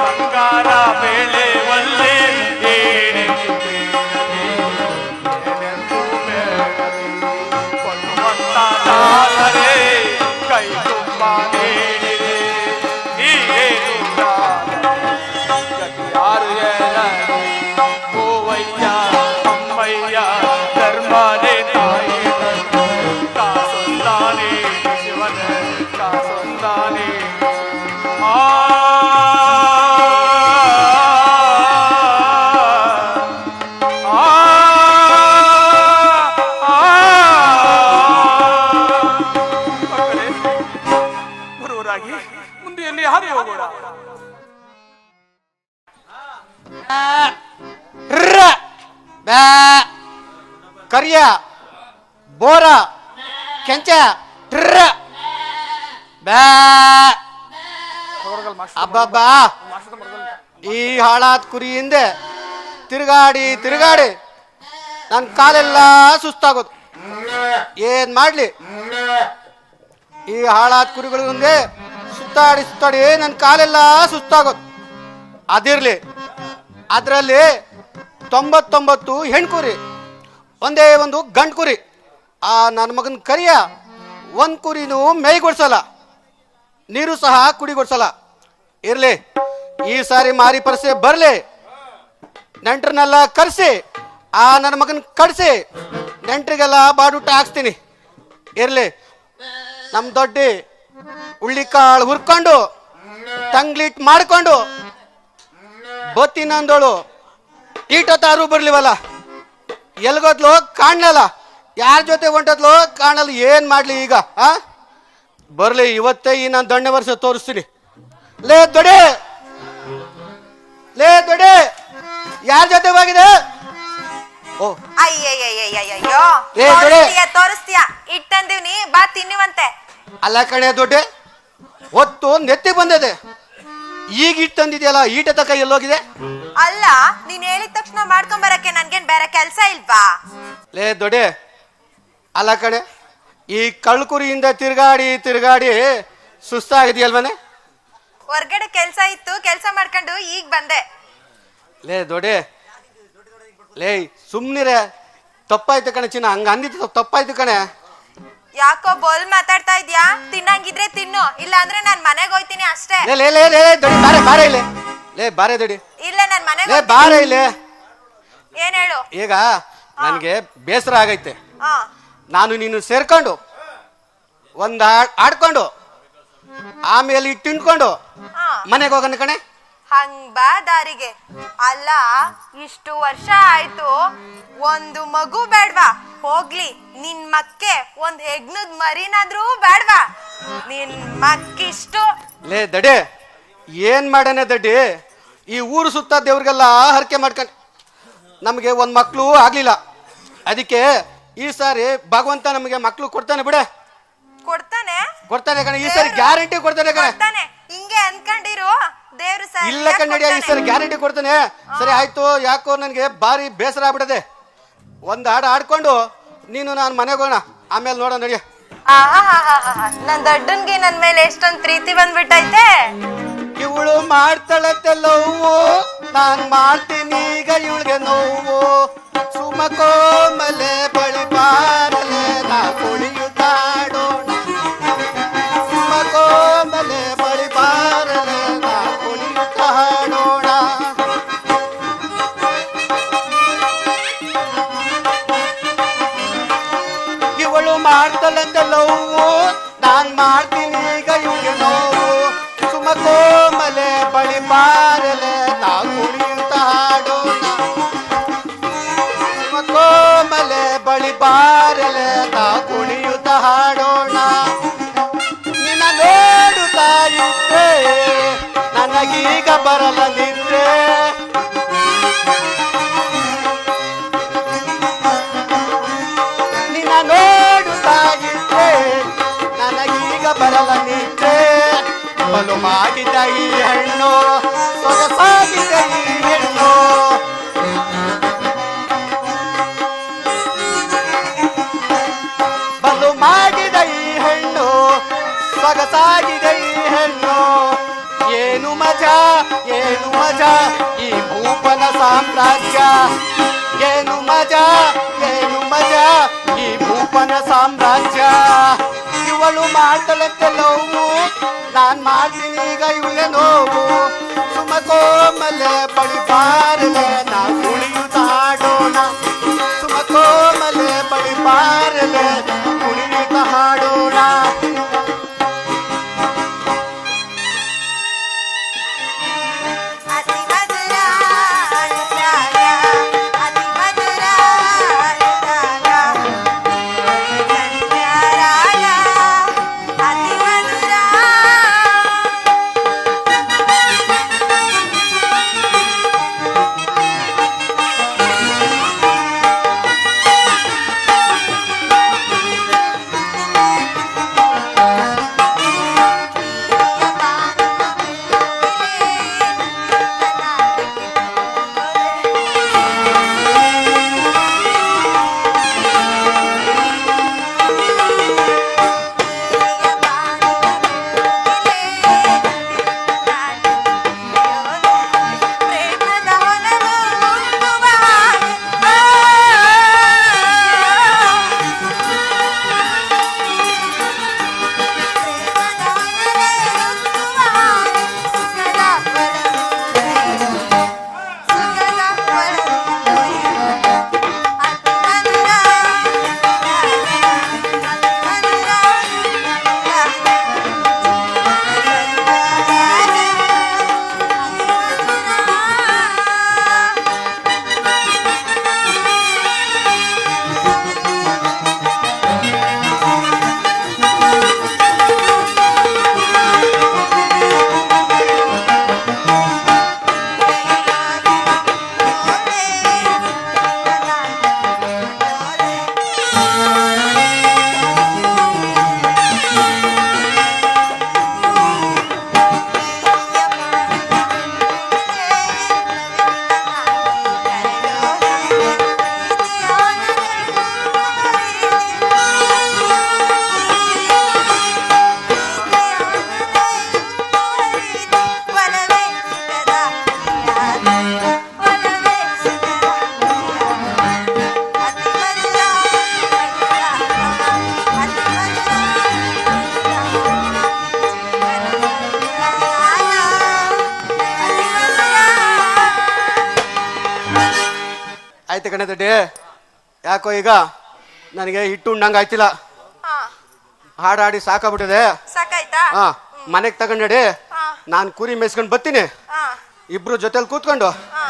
ಬಂಗಾರ ಬೆಳೆ ಒಲ್ಲೆ ಏನೆಂದು ಬೇಡಲಿ ಕೊಡುವಂತ ದಾತರೇ ಕೈ ತುಂಬ ನೀಡಿರಿ ನೀವೇನು ಗತಿ ಯಾರು ಏನಾಗಿ ಕೋವಯ್ಯ ಅಮ್ಮಯ್ಯ ಧರ್ಮನೇ ತಾಯಿ ಕಾಸೊಂದಾನೆ ಶಿವನ ಕಾಸೊಂದಾನೆ ಬರುವರಾಗಿ ಮುಂದೆಯಲ್ಲಿ ಹಾರಿ ಹೋಗೋಣ ಬ್ಯಾ ಕರಿಯ ಬೋರ ಕೆಂಚ ಟ್ರ ಬ್ಯಾ ಅಬ್ಬಬ್ಬಾ ಈ ಹಾಳಾದ ಕುರಿಯಿಂದ ತಿರುಗಾಡಿ ತಿರುಗಾಡಿ ನನ್ನ ಕಾಲೆಲ್ಲ ಸುಸ್ತಾಗೋದು ಏನ್ ಮಾಡ್ಲಿ ಈ ಹಾಳಾದ ಕುರಿಗಳ ಮುಂದೆ ಸುತ್ತಾಡಿ ಸುತ್ತಾಡಿ ನನ್ನ ಕಾಲೆಲ್ಲ ಸುಸ್ತಾಗೋದು ಅದಿರ್ಲಿ ಅದರಲ್ಲಿ 99 ಹೆಣ್ಕುರಿ ಒಂದೇ ಒಂದು ಗಂಡು ಕುರಿ ಆ ನನ್ನ ಮಗನ ಕರಿಯ ಒಂದು ಕುರಿನೂ ಮೇಯ್ಗೊಡ್ಸಲ್ಲ ನೀರು ಸಹ ಕುಡಿಗೊಡ್ಸಲ್ಲ ಇರ್ಲಿ ಈ ಸಾರಿ ಮಾರಿ ಪರಸೆ ಬರ್ಲಿ, ನೆಂಟ್ರನ್ನೆಲ್ಲ ಕರೆಸಿ ಆ ನನ್ನ ಮಗನ ಕಡಿಸಿ ನೆಂಟ್ರಿಗೆಲ್ಲ ಬಾಡೂಟ ಹಾಕ್ಸ್ತೀನಿ. ಇರ್ಲಿ, ನಮ್ಮ ದೊಡ್ಡ ಉಳ್ಳಿಕಾಳು ಹುರ್ಕೊಂಡು ತಂಗ್ಲಿಟ್ ಮಾಡ್ಕೊಂಡು ಬತ್ತಿನಂದೋಳು ಈಟೊತ್ತಾರು ಬರ್ಲಿವಲ್ಲ, ಎಲ್ಗೋದ್ಲು ಕಾಣಲ್ಲ, ಯಾರ ಜೊತೆ ಹೊಂಟದ್ಲು ಕಾಣಲ್ಲ, ಏನ್ ಮಾಡ್ಲಿ ಈಗ? ಬರ್ಲಿ, ಇವತ್ತೇ ಈ ನಾನು ದಣ್ಣೆ ವರ್ಷ ತೋರಿಸ್ತೀನಿ. ಲೇ ದೊಡೆ, ಲೇ ದೊಡೆ, ಯಾರ ಜೊತೆ ಹೋಗಿದೆ? ಓ ಅಯ್ಯಯ್ಯಯ್ಯಯ್ಯೋ, ಏ ದೊಡೆ, ತೋರಿಸ್ತೀಯ, ಇಟ್ಟಂದಿವ್ನಿ, ಬಾ ತಿನ್ನಿವಂತೆ. ಅಲ್ಲ ಕಣೆ ದೊಡ್ಡೆ, ಹೊತ್ತು ನೆತ್ತಿ ಬಂದಿದೆ, ಈಗ ಇಟ್ಟು ತಂದಿದ್ಯಲ್ಲ, ಈಟ ತಕ ಎಲ್ಲೋಗಿದೆ? ಅಲ್ಲ, ನೀನ್ ಹೇಳಿದ ತಕ್ಷಣ ಮಾಡ್ಕೊಂಡ್ ಬರಕ್ಕೆ ನನ್ಗೇನ್ ಬೇರೆ ಕೆಲ್ಸ ಇಲ್ವಾ? ಲೇ ದೊಡ್ಡೆ, ಅಲ್ಲ ಕಣೆ, ಈ ಕಳ್ಕುರಿಯಿಂದ ತಿರ್ಗಾಡಿ ತಿರ್ಗಾಡಿ ಸುಸ್ತಾಗಿದೆಯಲ್ವನೆ? ಹೊರ್ಗಡೆ ಕೆಲ್ಸ ಇತ್ತು, ಕೆಲ್ಸ ಮಾಡ್ಕೊಂಡು ಈಗ ಬಂದೆ. ಲೇ ದೊಡ್ಡೆ, ಲೇ ಸುಮ್ನಿರೆ, ತಪ್ಪಾಯ್ತು ಕಣೆ ಚಿನ್ನ, ಹಂಗ ಅಂದಿತ್ತು ತಪ್ಪಾಯ್ತು ಕಣೆ. ಯಾಕೋ ಬೋಲ್ ಮಾತಾಡ್ತಾ ಇದ್ಯಾ? ತಿನ್ನಂಗಿದ್ರೆ ತಿನ್ನು, ಇಲ್ಲ ಅಂದ್ರೆ ನಾನ್ ಮನೆಗೆ ಹೋಯ್ತೀನಿ ಅಷ್ಟೇ. ಲೇ ಲೇ ಲೇ ಲೇ ದೊಡ್ಡಿ, ಬಾರೆ ಬಾರೆ ಇಲ್ಲಿ, ಲೇ ಬಾರೆ ದೊಡ್ಡಿ, ಇಲ್ಲ ನಾನ್ ಮನೆಗೆ ಲೇ ಬಾರೆ ಇಲ್ಲಿ. ಏನ್ ಹೇಳು? ಈಗ ನನ್ಗೆ ಬೇಸರ ಆಗೈತೆ, ಹಾ, ನಾನು ನೀನು ಸೇರ್ಕೊಂಡು ಒಂದ್ ಆಡ್ಕೊಂಡು ಆಮೇಲೆ ಇಟ್ಟು ತಿನ್ಕೊಂಡು ಹಾ, ಮನೆಗೆ ಹೋಗೋಣ ಕಣೆ. ಹಂಗ್ ಬಾ ದಾರಿಗೆ. ಅಲ್ಲ, ಇಷ್ಟು ವರ್ಷ ಆಯ್ತು, ಒಂದು ಮಗು ಬೇಡ್ವಾ? ಹೋಗ್ಲಿ, ನಿನ್ ಮಕ್ಕೆ ಒಂದ್ ಹೆಗ್ನದ್ ಮರಿನಾದ್ರೂ ಬೇಡ್ವಾ? ನಿನ್ ಮಕ್ಕಿಷ್ಟು. ಲೇ ದಡ್ಡಿ, ಏನ್ ಮಾಡನೆ ದಡ್ಡಿ, ಈ ಊರು ಸುತ್ತ ದೇವ್ರಿಗೆಲ್ಲ ಹರಕೆ ಮಾಡ್ಕೊಂಡು ನಮಗೆ ಒಂದ್ ಮಕ್ಳು ಆಗ್ಲಿಲ್ಲ, ಅದಕ್ಕೆ ಈ ಸಾರಿ ಭಗವಂತ ನಮಗೆ ಮಕ್ಳು ಕೊಡ್ತಾನೆ ಬಿಡೆ. ಕೊಡ್ತಾನೆ ಕೊಡ್ತಾನೆ ಕಣೆ, ಈ ಸಾರಿ ಗ್ಯಾರಂಟಿ ಕೊಡ್ತಾನೆ ಕಣೆ. ಕೊಡ್ತಾನೆ, ಹಿಂಗೆ ಅನ್ಕೊಂಡಿರು, ದೇವ್ರು ಸರಿ ಇಲ್ಲ ಕಣ್ಣಡಿಯ, ಈ ಸಾರಿ ಗ್ಯಾರಂಟಿ ಕೊಡ್ತಾನೆ. ಸರಿ ಆಯ್ತು, ಯಾಕೋ ನನ್ಗೆ ಭಾರಿ ಬೇಸರ ಆಗ್ಬಿಡದೆ, ಒಂದ್ ಹಾಡು ಆಡ್ಕೊಂಡು ನೀನು ನಾನು ಮನೆಗೆ ಹೋಗೋಣ, ಆಮೇಲೆ ನೋಡೋಣ ನಡಿಯ. ನನ್ ದೊಡ್ಡನ್ಗೆ ನನ್ ಮೇಲೆ ಎಷ್ಟೊಂದ್ ಪ್ರೀತಿ ಬಂದ್ಬಿಟ್ಟೈತೆ. ಇವಳು ಮಾಡ್ತಾಳತ್ತೆ ನೋವು, ನಾನ್ ಮಾಡ್ತೀನಿ ಈಗ ಇವಳಿಗೆ ನೋವು. ಸುಮಕೋಮಲೆ ಬಳಿ ಬಾರಲೆ ನಾ ಕುಣಿಯುತ್ತಾಡೋಣ, ಸುಮಕೋಮಲೆ ಬಳಿ ಬಾರಲೆ ನಾ ಕುಣಿಯುತ್ತಾಡೋಣ. ಇವಳು ಮಾಡ್ತಾಳತ್ತೆ ನೋವು, ನಾನ್ ಮಾಡ್ತೀನಿ ಈಗ ಇವಳಿಗೆ ನೋವು. ಸುಮಕೋಮಲೆ ಬಳಿ ಬಾರಲೆ ನಾ ಕುಣಿಯುತ್ತ ಹಾಡೋಣ, ಸುಮಕೋಮಲೆ ಬಳಿ ಬಾರಲೆ ನಾ ಕುಣಿಯುತ್ತ ಹಾಡೋಣ. ನಿನ್ನ ನೋಡುತ್ತಾ ಇದ್ದೆ ನನಗೀಗ ಬರಲ ನಿದ್ರೆ, ನಿನ್ನ ನೋಡುತ್ತಾ ಇದ್ದೆ ನನಗೀಗ ಬರಲ ನಿದ್ರೆ. ಬಲು ಮಾಡಿದ ಈ ಹೆಣ್ಣು, ಸೊಗಸಾಗಿದ ಈ ಹೆಣ್ಣು, ಬಲು ಮಾಡಿದ ಈ ಹೆಣ್ಣು, ಸೊಗಸಾಗಿದ ಈ ಹೆಣ್ಣು. ಏನು ಮಜಾ, ಏನು ಮಜಾ ಈ ಭೂಪನ ಸಾಮ್ರಾಜ್ಯ, ಏನು ಮಜಾ, ಏನು ಮಜಾ ಈ ಭೂಪನ ಸಾಮ್ರಾಜ್ಯ. ಇವಳು ಮಾಡ್ತಾಳಂತೆ ನೋವು, ನಾನ್ ಮಾಡ್ತೀನಿ ಈಗ ಇವಳೆ ನೋವು. ಸುಮಕೋಮಲೆ ಬಳಿ ಬಾರಲೆ ನಾ ಕುಣಿಯುತ್ತಾಡೋಣ, ಸುಮಕೋಮಲೆ ಬಳಿ ಬಾರಲೆ ಕುಣಿಯುತ್ತ ಹಾಡೋಣ. ಅತಿ ಮಧುರ ಅನುರಾಗ, ಅತಿ ಮಧುರ ಅನುರಾಗ, ಸಂಧ್ಯಾರಾಗ, ಅತಿ ಮಧುರ. ಒಲವೇ ಸುಂದರ ಅತಿ ಮಧುರ ಅತಿ ಆಯ್ತು ಕಣೆ ದೊಡ್ಡಿ, ಯಾಕೋ ಈಗ ನನಗೆ ಹಿಟ್ಟು ಉಣ್ಣಂಗೆ ಆಯ್ತಿಲ್ಲ. ಹಾಡಾಡಿ ಸಾಕಾಗ್ಬಿಟ್ಟಿದೆ. ಸಾಕಾಯ್ತಾ? ಹಾ, ಮನೆಗೆ ತಗೊಂಡಿ ಹಾ. ನಾನು ಕುರಿ ಮೇಯಿಸ್ಕೊಂಡು ಬರ್ತೀನಿ. ಹಾ. ಇಬ್ರು ಜೊತೆಲಿ ಕೂತ್ಕೊಂಡು ಹಾ.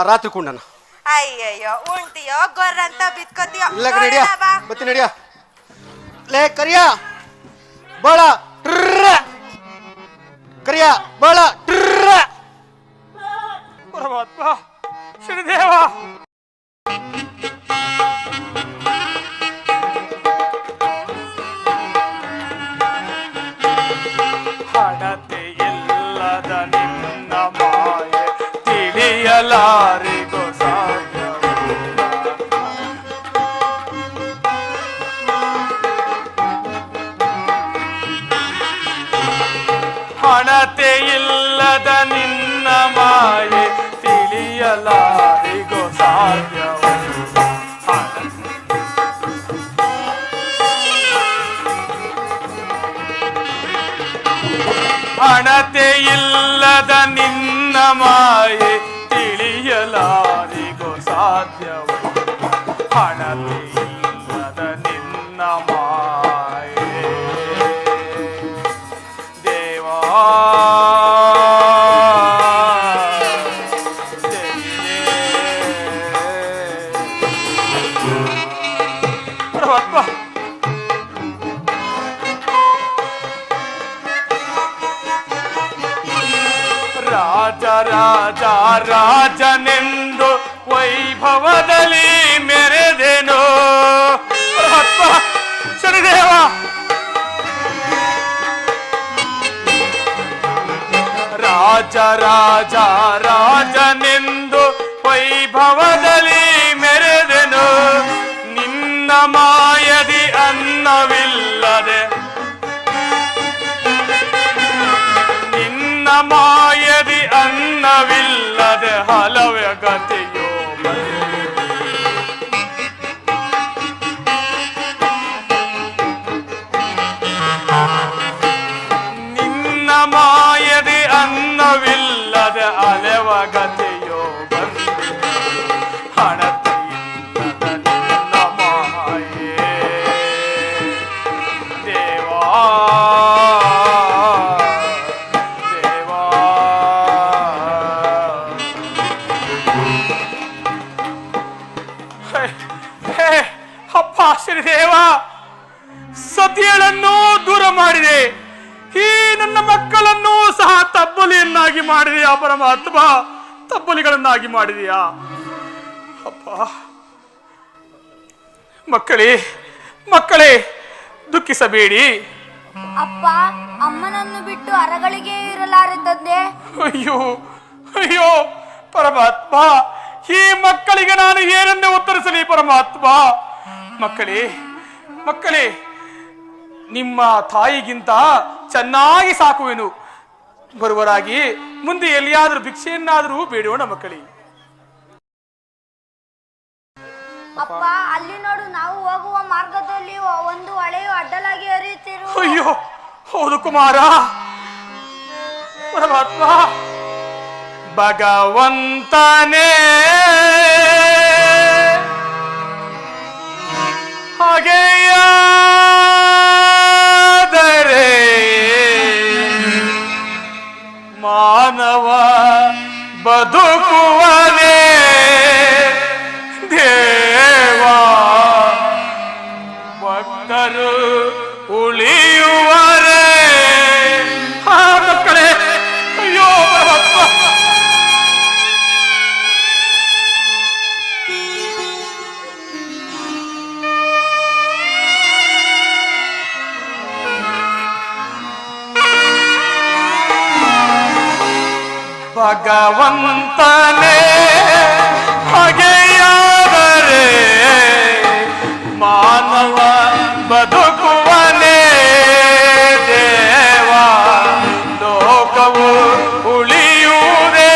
ರಾತ್ರಿ ಕುಂಡನ. ಅಯ್ಯಯ್ಯೋ, ಉಣ್ತೀಯೋ ಗೊರ್ರಂತ ಬಿತ್ಕೋತೀಯೋ? ಇಲ್ಲ ನಡಿಯ, ನೋಡೋಣ ಬಾ. ಬರ್ತೀನಿ ನಡಿಯ. ಲೇ ಕರಿಯ ಬಾಳ ಕರಿಯ ಬಾಳ ಪರಮಾತ್ಮ ಶ್ರೀದೇವ. ಹಣತೆ ಇಲ್ಲದ ನಿನ್ನ ಮಾಯೆ ತಿಳಿಯಲಾರಿಗೋ ಸಾಧ್ಯವಿಲ್ಲ. ಹಣತೆ ಇಲ್ಲದ ನಿನ್ನ ಮಾಯೆ ತಿಳಿಯಲಾರಿಗೋ ಸಾಧ್ಯವಿಲ್ಲ. ಹಣತೆ ಇಲ್ಲದ ನಿನ್ನ ಮಾಯೆ ತಿಳಿಯಲಾರಿಗೋ ಸಾಧ್ಯವಿಲ್ಲ. ಹಣತೆ ಇಲ್ಲದ ನಿನ್ನ ಮಾಯೆ ದೇವಾ. ಪರಮಾತ್ಮ ರಾಜ ರಾಜ ರಾಜನೆಂದು ವೈಭವದಲ್ಲಿ ಮೆರೆದೆನು. ಪರಮಾತ್ಮ ಶನಿದೇವ. ರಾಜ ರಾಜ ರಾಜನೆಂದು ವೈಭವದಲ್ಲಿ ಮೆರೆದೆನು. ನಿನ್ನ ಮಾಯದಿ ಅನ್ನವಿಲ್ಲದೆ ನಿನ್ನ ಮಾಯದಿ ಅನ್ನವಿಲ್ಲದೆ ಹಲವೆ ಗತಿಯೋ ನಿನ್ನ ಮಾಯದಿ ಅನ್ನವಿಲ್ಲದೆ ಅಲೆವ ಗತಿಯೋ ಬಂದಿದೆ. ಹಣತೆ ಇಲ್ಲದ ನಿನ್ನ ಮಾಯೆ ದೇವಾ ದೇವಾ. ಹೇ ಅಪ್ಪ ಶ್ರೀದೇವ, ಸತಿಗಳನ್ನು ದೂರ ಮಾಡಿದೆ, ಈ ನನ್ನ ಮಕ್ಕಳನ್ನು ಸಹ ತಬ್ಬಲಿಯನ್ನಾಗಿ ಮಾಡಿದೆಯಾ ಪರಮಾತ್ಮ? ತಬ್ಬಲಿಗಳನ್ನಾಗಿ ಮಾಡಿದೆಯಾ ಅಪ್ಪ? ಮಕ್ಕಳೇ ಮಕ್ಕಳೇ ದುಃಖಿಸಬೇಡಿ. ಅಪ್ಪ, ಅಮ್ಮನನ್ನು ಬಿಟ್ಟು ಅರಗಳಿಗೆ ಇರಲಾರದಂದೆ. ಅಯ್ಯೋ ಅಯ್ಯೋ ಪರಮಾತ್ಮ, ಈ ಮಕ್ಕಳಿಗೆ ನಾನು ಏನನ್ನೇ ಉತ್ತರಿಸಲಿ ಪರಮಾತ್ಮ? ಮಕ್ಕಳೇ ಮಕ್ಕಳೇ, ನಿಮ್ಮ ತಾಯಿಗಿಂತ ಚೆನ್ನಾಗಿ ಸಾಕುವೆನು. ಬರುವರಾಗಿ ಮುಂದೆ ಎಲ್ಲಿಯಾದರೂ ಭಿಕ್ಷೆಯನ್ನಾದರೂ ಬೇಡೋಣ ಮಕ್ಕಳೇ. ಅಪ್ಪ, ಅಲ್ಲಿ ನೋಡು, ನಾವು ಹೋಗುವ ಮಾರ್ಗದಲ್ಲಿ ಒಂದು ಹೊಳೆಯು ಅಡ್ಡಲಾಗಿ ಹರಿಯುತ್ತಿರು. ಅಯ್ಯೋ ಹೌದು ಕುಮಾರ. ಪರಮಾತ್ಮ ಭಗವಂತನೇ ಹಾಗೆಯಾದರೆ ಮಾನವ ಬದುಕುವನೇ ದೇವಾ. ಭಕ್ತರು ಉಳಿಯುವರೇ. ಮಕ್ಕಳೇ, ಅಯ್ಯೋ ಪರಮಾತ್ಮ. ಭಗವಂತನೇ ಹಾಗೆಯಾದರೆ ಮಾನವ ಬದುಕುವನೇ ದೇವ. ಲೋಕವು ಉಳಿಯುವುದೇ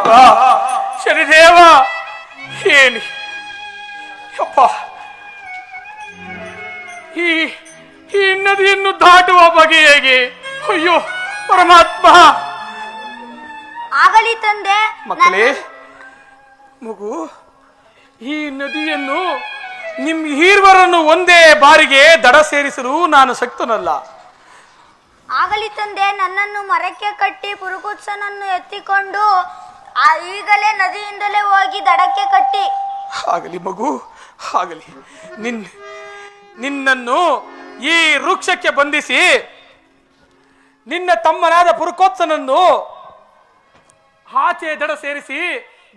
ಪರಮಾತ್ಮ ಶನಿದೇವ ಏನು ಯಪ್ಪ ಈ ನದಿಯನ್ನು ದಾಟುವ ಬಗೆ ಹೇಗೆ? ಅಯ್ಯೋ ಪರಮಾತ್ಮ. ಆಗಲಿ ತಂದೆ. ಮಕ್ಕಳೇ, ಮಗು, ಈ ನದಿಯನ್ನು ನಿಮ್ ಹೀರ್ವರನ್ನು ಒಂದೇ ಬಾರಿಗೆ ದಡ ಸೇರಿಸಲು ನಾನು ಶಕ್ತನಲ್ಲ. ಆಗಲಿ ತಂದೆ, ನನ್ನನ್ನು ಮರಕ್ಕೆ ಕಟ್ಟಿ ಪುರುಕುತ್ಸನನ್ನು ಎತ್ತಿಕೊಂಡು ಈಗಲೇ ನದಿಯಿಂದಲೇ ಹೋಗಿ ದಡಕ್ಕೆ ಕಟ್ಟಿ. ಆಗಲಿ ಮಗು, ಆಗಲಿ. ನಿನ್ನನ್ನು ಈ ವೃಕ್ಷಕ್ಕೆ ಬಂಧಿಸಿ ನಿನ್ನ ತಮ್ಮನಾದ ಪುರುಕೋತ್ಸನನ್ನು ಆಚೆ ದಡ ಸೇರಿಸಿ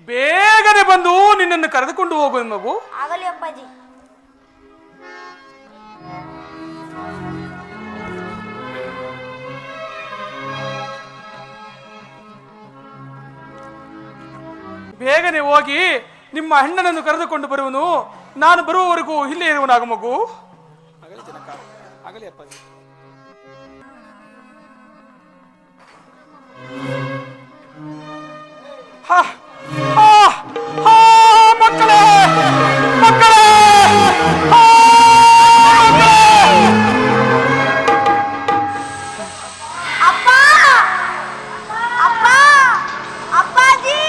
ಬೇಗನೆ ಬಂದು ನಿನ್ನನ್ನು ಕರೆದುಕೊಂಡು ಹೋಗು ಮಗು. ಆಗಲಿ ಅಪ್ಪಾಜಿ. ಬೇಗನೆ ಹೋಗಿ ನಿಮ್ಮ ಅಣ್ಣನನ್ನು ಕರೆದುಕೊಂಡು ಬರುವನು. ನಾನು ಬರುವವರೆಗೂ ಇಲ್ಲೇ ಇರುವನಾಗ ಮಗು. ಆಗಲಿ ಜನಕ, ಆಗಲಿ ಅಪ್ಪಾಜಿ. ಮಕ್ಕಳೇ ಮಕ್ಕಳೇ, ಅಪ್ಪ ಅಪ್ಪ ಅಪ್ಪಾಜಿ.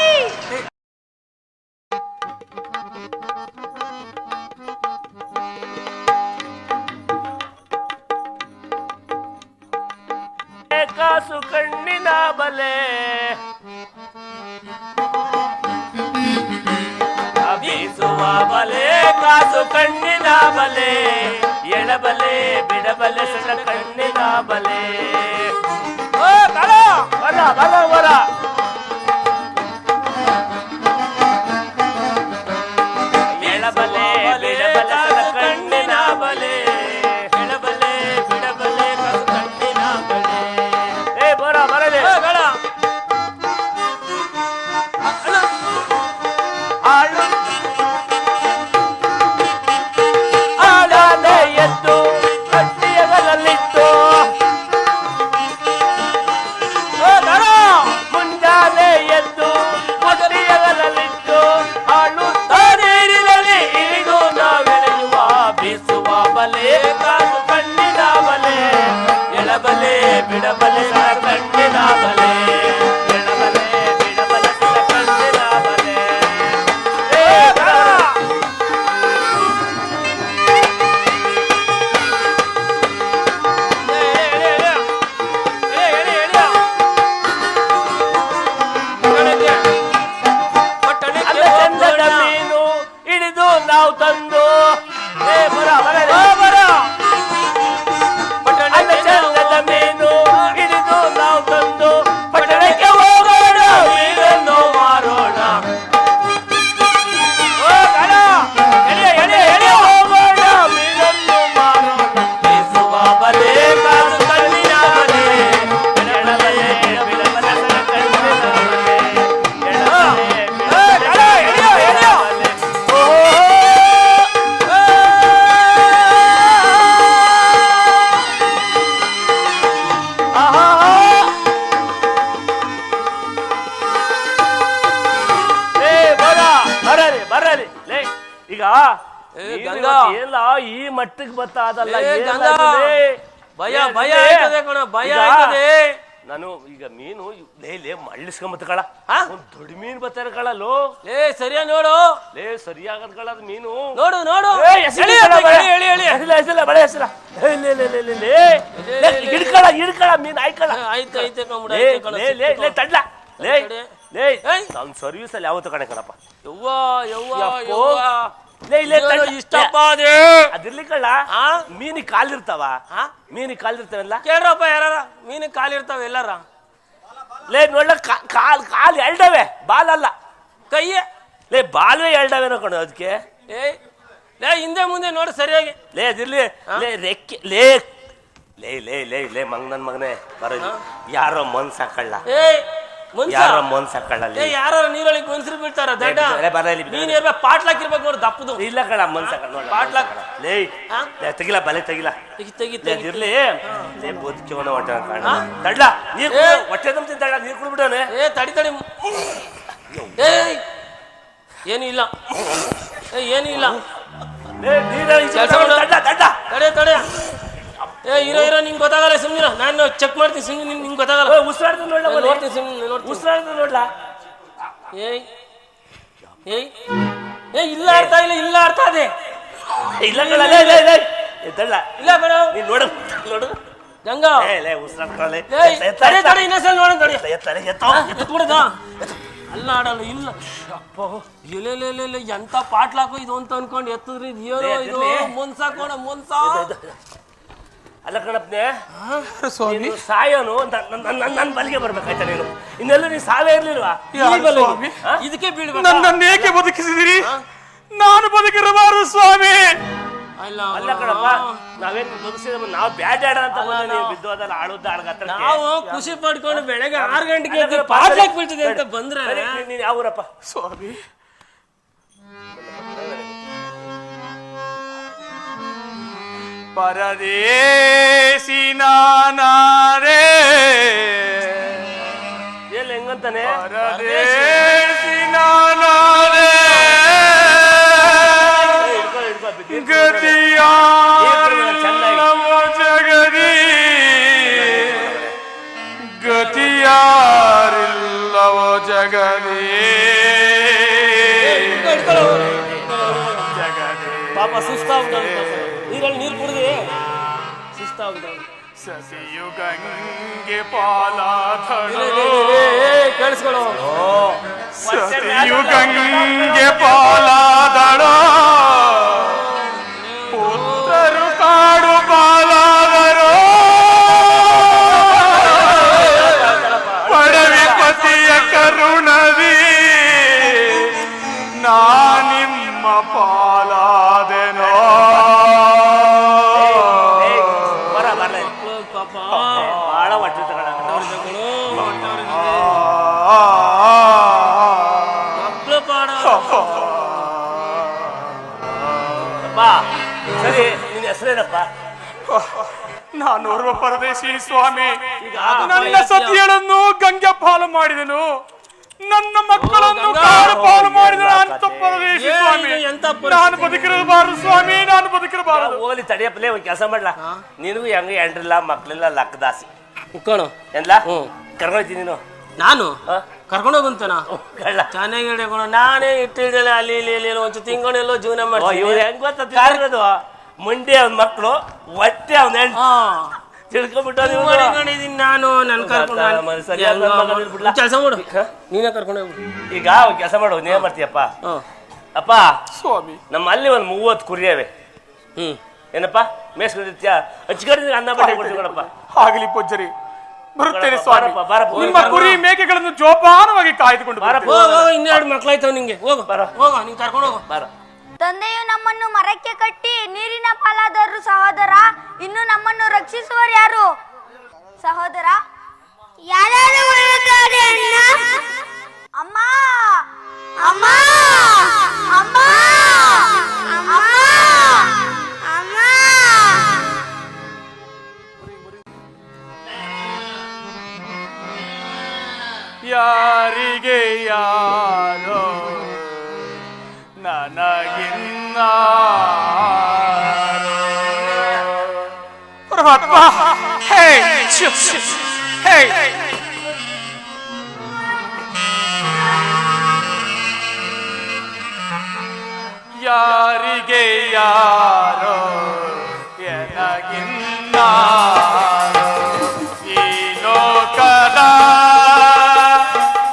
ಕಾಸು ಕಣ್ಣಿನ ಬಲೆ ಬೀಸುವ ಬಲೆ, ಕಾಸು ಕಣ್ಣಿನ ಬಲೆ, ಎಳಬಲೆ ಬಿಡಬಲೆ ಕಣ್ಣಿನ ಬಲೆ. ಬರ ಬರ ಬರ ಬರ ಎಳಬಲೆ ಬಿಡಬಲೆ ಕಣ್ಣಿನ ಬಲೆ, ಎಳಬಲೆ ಬಿಡಬಲೆ ಕಣ್ಣಿನ ಬಲೆ. ಏ ಬರ ಬರಲೇ ಬೇಡ. ಆಡಾದ ಎದ್ದು ಕಟ್ಟಿಯಗಲಿತ್ತು, ಮುಂಜಾನೆ ಎದ್ದು ಕಟ್ಟಿಯಗಲಿಟ್ಟು ಆಳುತ್ತಾ ನೀರಿನಲ್ಲಿ ಇಳಿದು ನಾವೆಳೆಯುವ ಬೀಸುವ ಬಲೆ, ಕಾಸು ಕಣ್ಣಿನ ಬಲೆ, ಎಳಬಲೆ ಬಿಡಬಲೆ ಕಣ್ಣಿನ ಬಲೆ, ಎಳಬಲೆ ಬಿಡಬಲೆ ಕಣ್ಣಿನ ಬಲೆ. ಚಂದದ ಮೀನು ಹಿಡಿದು ನಾವು ತಂದು ಬರ ಚಂದದ ಮೀನು ಹಿಡಿದು ನಾವು ತಂದು ಪಟ್ಟಣಕ್ಕೆ ಹೋಗೋಣ, ಮೀನನ್ನು ಮಾರೋಣ. ಹೋಗೋಣ ಮೀನನ್ನು ಮಾರೋಣ. ಬೀಸುವ ಬಲೆ, ಕಾಸು ಕಣ್ಣಿನ ಬಲೆ, ಎಳಬಲೆ ಬಿಡಬಲೆ ಕಣ್ಣಿನ ಬಲೆ, ಎಳಬಲೆ ಬಿಡಬಲೆ. ಬರಲಿ ಲೇ, ಈಗ ಎಲ್ಲ ಈ ಮಟ್ಟಕ್ಕೆ ಬತ್ತಾದಲ್ಲ. ಭಯ ಭಯ ಆಯ್ತದೆ ಕಣ, ಭಯ ಆಯ್ತದೆ. ನಾನು ಈಗ ಮೀನು ಲೇ ಮಳ್ಳಿಸ್ಕೊಂಬತ್ತ ಕಳ, ಒಂದ್ ದೊಡ್ಡ ಮೀನು ಬರ್ತಾರೆ ಕಳಲ್ಲೋ. ಸರಿಯಾ ನೋಡು, ಸರಿಯಾಗದ್ ಕಳದ್ ಮೀನು ನೋಡು ನೋಡು. ಹಿಡ್ಕಳ ಮೀನು ಆಯ್ಕಳ. ತಡ್ಲ ಅವ್ನ ಸರ್ವಿಸ್ ಅಲ್ಲಿ ಯಾವತ್ತು ಕಣೆ ಕಣಪ್ಪ. ಇಷ್ಟಪ್ಪ ಅದಿರ್ಲಿ ಕಳ್ಳ, ಮೀನಿಗೆ ಕಾಲಿರ್ತಾವ, ಮೀನಿಗೆ ಕಾಲಿರ್ತಾವಲ್ಲ. ಕೇಳ್ರಪ್ಪ ಯಾರ ಮೀನಿಗೆ ಕಾಲಿರ್ತಾವ ಎಲ್ಲಾರ. ನೋಡ್ಲ ಕಾಲ್ ಎಲ್ಡವೆ, ಬಾಲಲ್ಲ ಕೈಯೇ. ಬಾಲ್ವೇ ಎಲ್ಡವೆ ಕಣ ಅದಕ್ಕೆ. ಹಿಂದೆ ಮುಂದೆ ನೋಡಿ ಸರಿಯಾಗಿ. ಅದಿರ್ಲಿ ರೆಕ್ಕೆ ಲೇ ಮಂಗ್ ನನ್ ಮಗನೇ ಬರೋದು. ಯಾರೋ ಮನ್ಸ್ ಹಾಕಳ್ಳ, ಯಾರೋ ಮನ್ಸ್ ಹಾಕಳ್ಳ, ಯಾರೋ ನೀರೊಳಗೆ ಮನ್ಸರು ಬೀಳ್ತಾರ ದಡ್ಡ. ನೀನ್ ಪಾಟ್ಲಾಕಿರ್ಬೇಕು ನೋಡಿ ದಪ್ಪದು. ಇಲ್ಲ ಕಳ ಮನ್ಸ್ ಹಾಕ ಪಾಟ್ಲಾಕ್. ತೆಗಿಲ ಬಲೆ ತೆಗಿಲ ಇರ್ಲಿ. ಬದುಕಿವನ ಹೊಟ್ಟೆ ಕಾಣ ತಡ್ಲ ನೀರ್ ಹೊಟ್ಟೆ ತುಂಬ್ತೀನಿ ತಡ್ಲ, ನೀರ್ ಕುಡ್ಬಿಡೋನೆ. ತಡಿ ತಡಿ ಏನು ಇಲ್ಲ ಏನು ಇಲ್ಲ ಕೆಲಸ ತಡೆ ತಡೆ ಇರೋ ನಿಂಗೆ ಗೊತ್ತಾಗಲ್ಲ ಸುಮ್ಮನೆ ನಾನು ಚೆಕ್ ಮಾಡ್ತೀನಿ ಸುಮ್ಮನೆ ನಿಂಗೆ ಗೊತ್ತಾಗಲ್ಲ ಉಸಿರಾಡ್ದು ನೋಡ್ತೀನಿ ಸುಮ್ಮನೆ ಉಸಿರಾಡ್ದು ನೋಡ್ಲಾ ಏಯ್ ಏಯ್ ಇಲ್ಲ ಅರ್ಥ ಇಲ್ಲ ಇಲ್ಲ ಅರ್ಥ ಅದೇ ಇಲ್ಲ ಇಲ್ಲ ಬೇಡ ನೀನ್ ನೋಡು ನೋಡು ಗಂಗಾ ಉಸಿರಾಡ್ಕೊಳ್ಳಿ ತಡೆ ತಡೆ ಇನ್ನೊಂದ್ಸಲ ನೋಡೋಣ ತಡಿ ಎತ್ಬಿಡದ ಅಲ್ಲ ಆಡಲ್ಲ ಇಲ್ಲ ಅಪ್ಪ ಎಲೆ ಎಂತ ಪಾಟ್ಲಾಕೋ ಇದು ಅಂತ ಅನ್ಕೊಂಡು ಎತ್ತದ್ರಿ ಏನೋ ಇದು ಮೊನ್ಸಾಕೋಣ ಮೊನ್ಸಾ ಅಲ್ಲ ಕಣಪ್ಪನೆ ನೀನು ಸಾಯೋನು ನನ್ನ ಬಲಿಗೆ ಬರ್ಬೇಕಾಯ್ತಾ ನೀನು ಇನ್ನೆಲ್ಲ ನೀನು ಸಾವೇ ಇರ್ಲಿಲ್ವಾ ಇದಕ್ಕೆ ಬೀಳ್ಬೇಕು ನನ್ನನ್ನು ಏಕೆ ಬದುಕಿಸಿದಿರಿ? ನಾನು ಬದುಕಿರಬಾರದು ಸ್ವಾಮಿ. ಅಲ್ಲ ಕಣಪ್ಪ, ನಾವೇನ್ ಬದುಕಿಸಿದ ನಾವು ಬ್ಯಾಟ್ ಆಡ ಅಂತ ನೀವು ಬಿದ್ದು ಅದಲ್ಲ ಆಡುದ ಆಡಗತ್ರ ನಾವು ಖುಷಿ ಪಡ್ಕೊಂಡು ಬೆಳಗ್ಗೆ 6 ಗಂಟೆಗೆ ಪಾಟ್ಲಾಕ್ ಬೀಳ್ತದೆ ಅಂತ ಬಂದ್ರೆ ನೀನ್ ಯಾವ ಊರಪ್ಪ? ಸ್ವಾಮಿ ಪರದೇಸಿ ನಾನಾರೆ ಎಲ್ಲಿ ಹೆಂಗಂತಾನೆ ಪರದೇಸಿ ನಾನಾರೆ ಗತಿಯಾರಿಲ್ಲವೋ ಜಗದಿ ಗತಿಯಾರಿಲ್ಲವೋ ಜಗದಿ ಪಾಪ ಸುಸ್ತಾಗ್ಬಿಟ್ಟು ನೀರಲ್ಲಿ ನೀರು ಕುಡಿದು ಸುಸ್ತಾಗ್ಬಿಟ್ಟು ಸಸಿಯು ಗಂಗೆ ಪಾಲಾಧಳು ಕೇಳಿಸ್ಕೊಳ್ಳೋ ಸಸಿಯು ಗಂಗೆ ಪಾಲಾದಳು ಪುತ್ರರು ಕಾಡು ಪಾಲಾದರು ಪಡವಿ ಪತಿಯ ಕರುಣವಿ ನಾನಿಮ್ಮ ಪಾಲಾದೆನೋ ಬಹಳ ಹೊಟ್ಟೆ ಅಪ್ಪ ಸರಿ ನಿನ್ನ ಹೆಸರೇನಪ್ಪ? ನಾನೋರ್ವ ಪರದೇಶಿ ಸ್ವಾಮಿ. ನನ್ನ ಸತಿಯಳನ್ನು ಗಂಗೆ ಪಾಲು ಮಾಡಿದನು, ನನ್ನ ಮಕ್ಕಳನ್ನು ಕಾಡು ಪಾಲು ಮಾಡಿದನು ಅಂತ ಪರದೇಶಿ ಸ್ವಾಮಿ. ನಾನು ಬದುಕಿರಬಾರದು ಸ್ವಾಮಿ, ನಾನು ಬದುಕಿರಬಾರದು. ಹೋಗ್ಲಿ ತಡಿಯಪ್ಪಲೇ ಒಂದ್ ಕೆಲಸ ಮಾಡ್ಲಾ, ನಿನಗೂ ಹೆಂಗ ಎಂಡ್ರಿಲ್ಲ ಮಕ್ಳಿಲ್ಲ ಲಕ್ಕದಾಸಿ ಉಕ್ಕೋಣ ಎಲ್ಲ ಕರ್ಕೊಂಡ್ತೀನಿ ನೀನು. ನಾನು ಕರ್ಕೊಂಡೋಗಂತನ ಚೆನ್ನಾಗಿ ಹಿಡಿಯೋಣ. ನಾನೇ ಇಟ್ಟಿದ್ದಲ್ಲ ಅಲ್ಲಿ ಇಲ್ಲಿ ಇಲ್ಲಿ ಒಂಚು ತಿಂಗಳೆಲ್ಲೋ ಜೀವನ ಮಾಡ್ತೀನಿ. ಇವ್ರು ಹೆಂಗ್ ಗೊತ್ತಿರೋದು ಮಂಡಿ ಅವ್ನ ಮಕ್ಳು ಹೊಟ್ಟೆ ಅವ್ನ ತಿಳ್ಕೊಂಡ್ಬಿಟ್ಟು ಮಾಡಿದ್ದೀನಿ ನಾನು. ನನ್ ಕೆಲಸ ಮಾಡು, ನೀನೇ ಕರ್ಕೊಂಡು ಹೋಗ್ಬಿಡು. ಈಗ ಕೆಲಸ ಮಾಡು, ನೀವೇ ಮಾಡ್ತೀಯಪ್ಪ. ಅಪ್ಪ ಸ್ವಾಮಿ, ನಮ್ಮ ಅಲ್ಲಿ ಒಂದ್ 30 ಕುರಿಯವೆ. ಏನಪ್ಪಾ ಮೇಸ್ಕೊಂಡಿರ್ತೀಯ? ಹಚ್ಕಡಿದ್ರೆ ಅನ್ನ ಬಟ್ಟೆ ಕೊಡ್ತೀವಿ ನೋಡಪ್ಪ. ಆಗಲಿ ಪೂಜ್ಯರಿ, ಬರುತ್ತೇನೆ ಸ್ವಾಮಿ. ನಿಮ್ಮ ಕುರಿ ಮೇಕೆಗಳನ್ನು ಜೋಪಾನವಾಗಿ ಕಾಯ್ದುಕೊಂಡು ಇನ್ನೆರಡು ಮಕ್ಳಾಯ್ತವ ನಿಂಗೆ. ಹೋಗ ಹೋಗ, ನೀನ್ ಕರ್ಕೊಂಡು ಹೋಗು. ತಂದೆಯು ನಮ್ಮನ್ನು ಮರಕ್ಕೆ ಕಟ್ಟಿ ನೀರಿನ ಪಾಲಾದರು ಸಹೋದರ. ಇನ್ನು ನಮ್ಮನ್ನು ರಕ್ಷಿಸುವರು ಯಾರು ಸಹೋದರ? ಯಾರು ಅಮ್ಮ ಅಮ್ಮ ಅಮ್ಮ ಅಮ್ಮ ಅಮ್ಮ. ಯಾರಿಗೆ ಯಾರೋ ನನಗಿನ್ನ ಪರಮಾತ್ಮ. ಹೇ ಹೇ ಯಾರಿಗೆ ಯಾರೋ ಎನಗಿನ್ನ ಈ ಲೋಕದ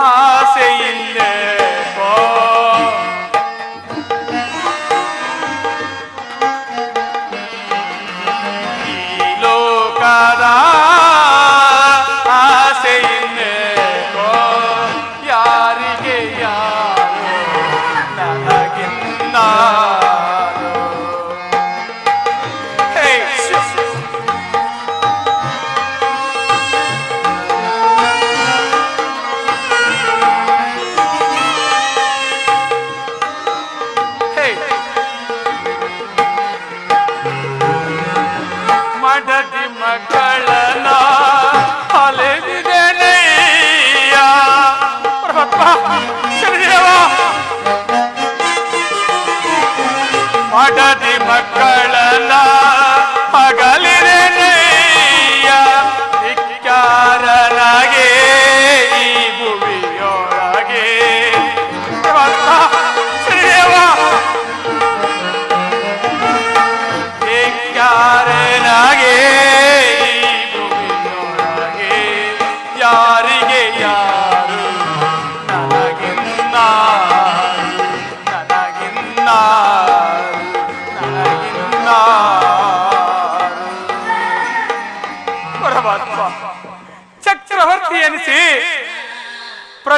ಆಸೆಯಿಲ್ಲೇಕೋ. ಈ ಲೋಕದ ಆಸೆಯಿಲ್ಲೇಕೋ. ಯಾರಿಗೆ ಯಾರೋ ನನಗಿನ್ನಾರೋ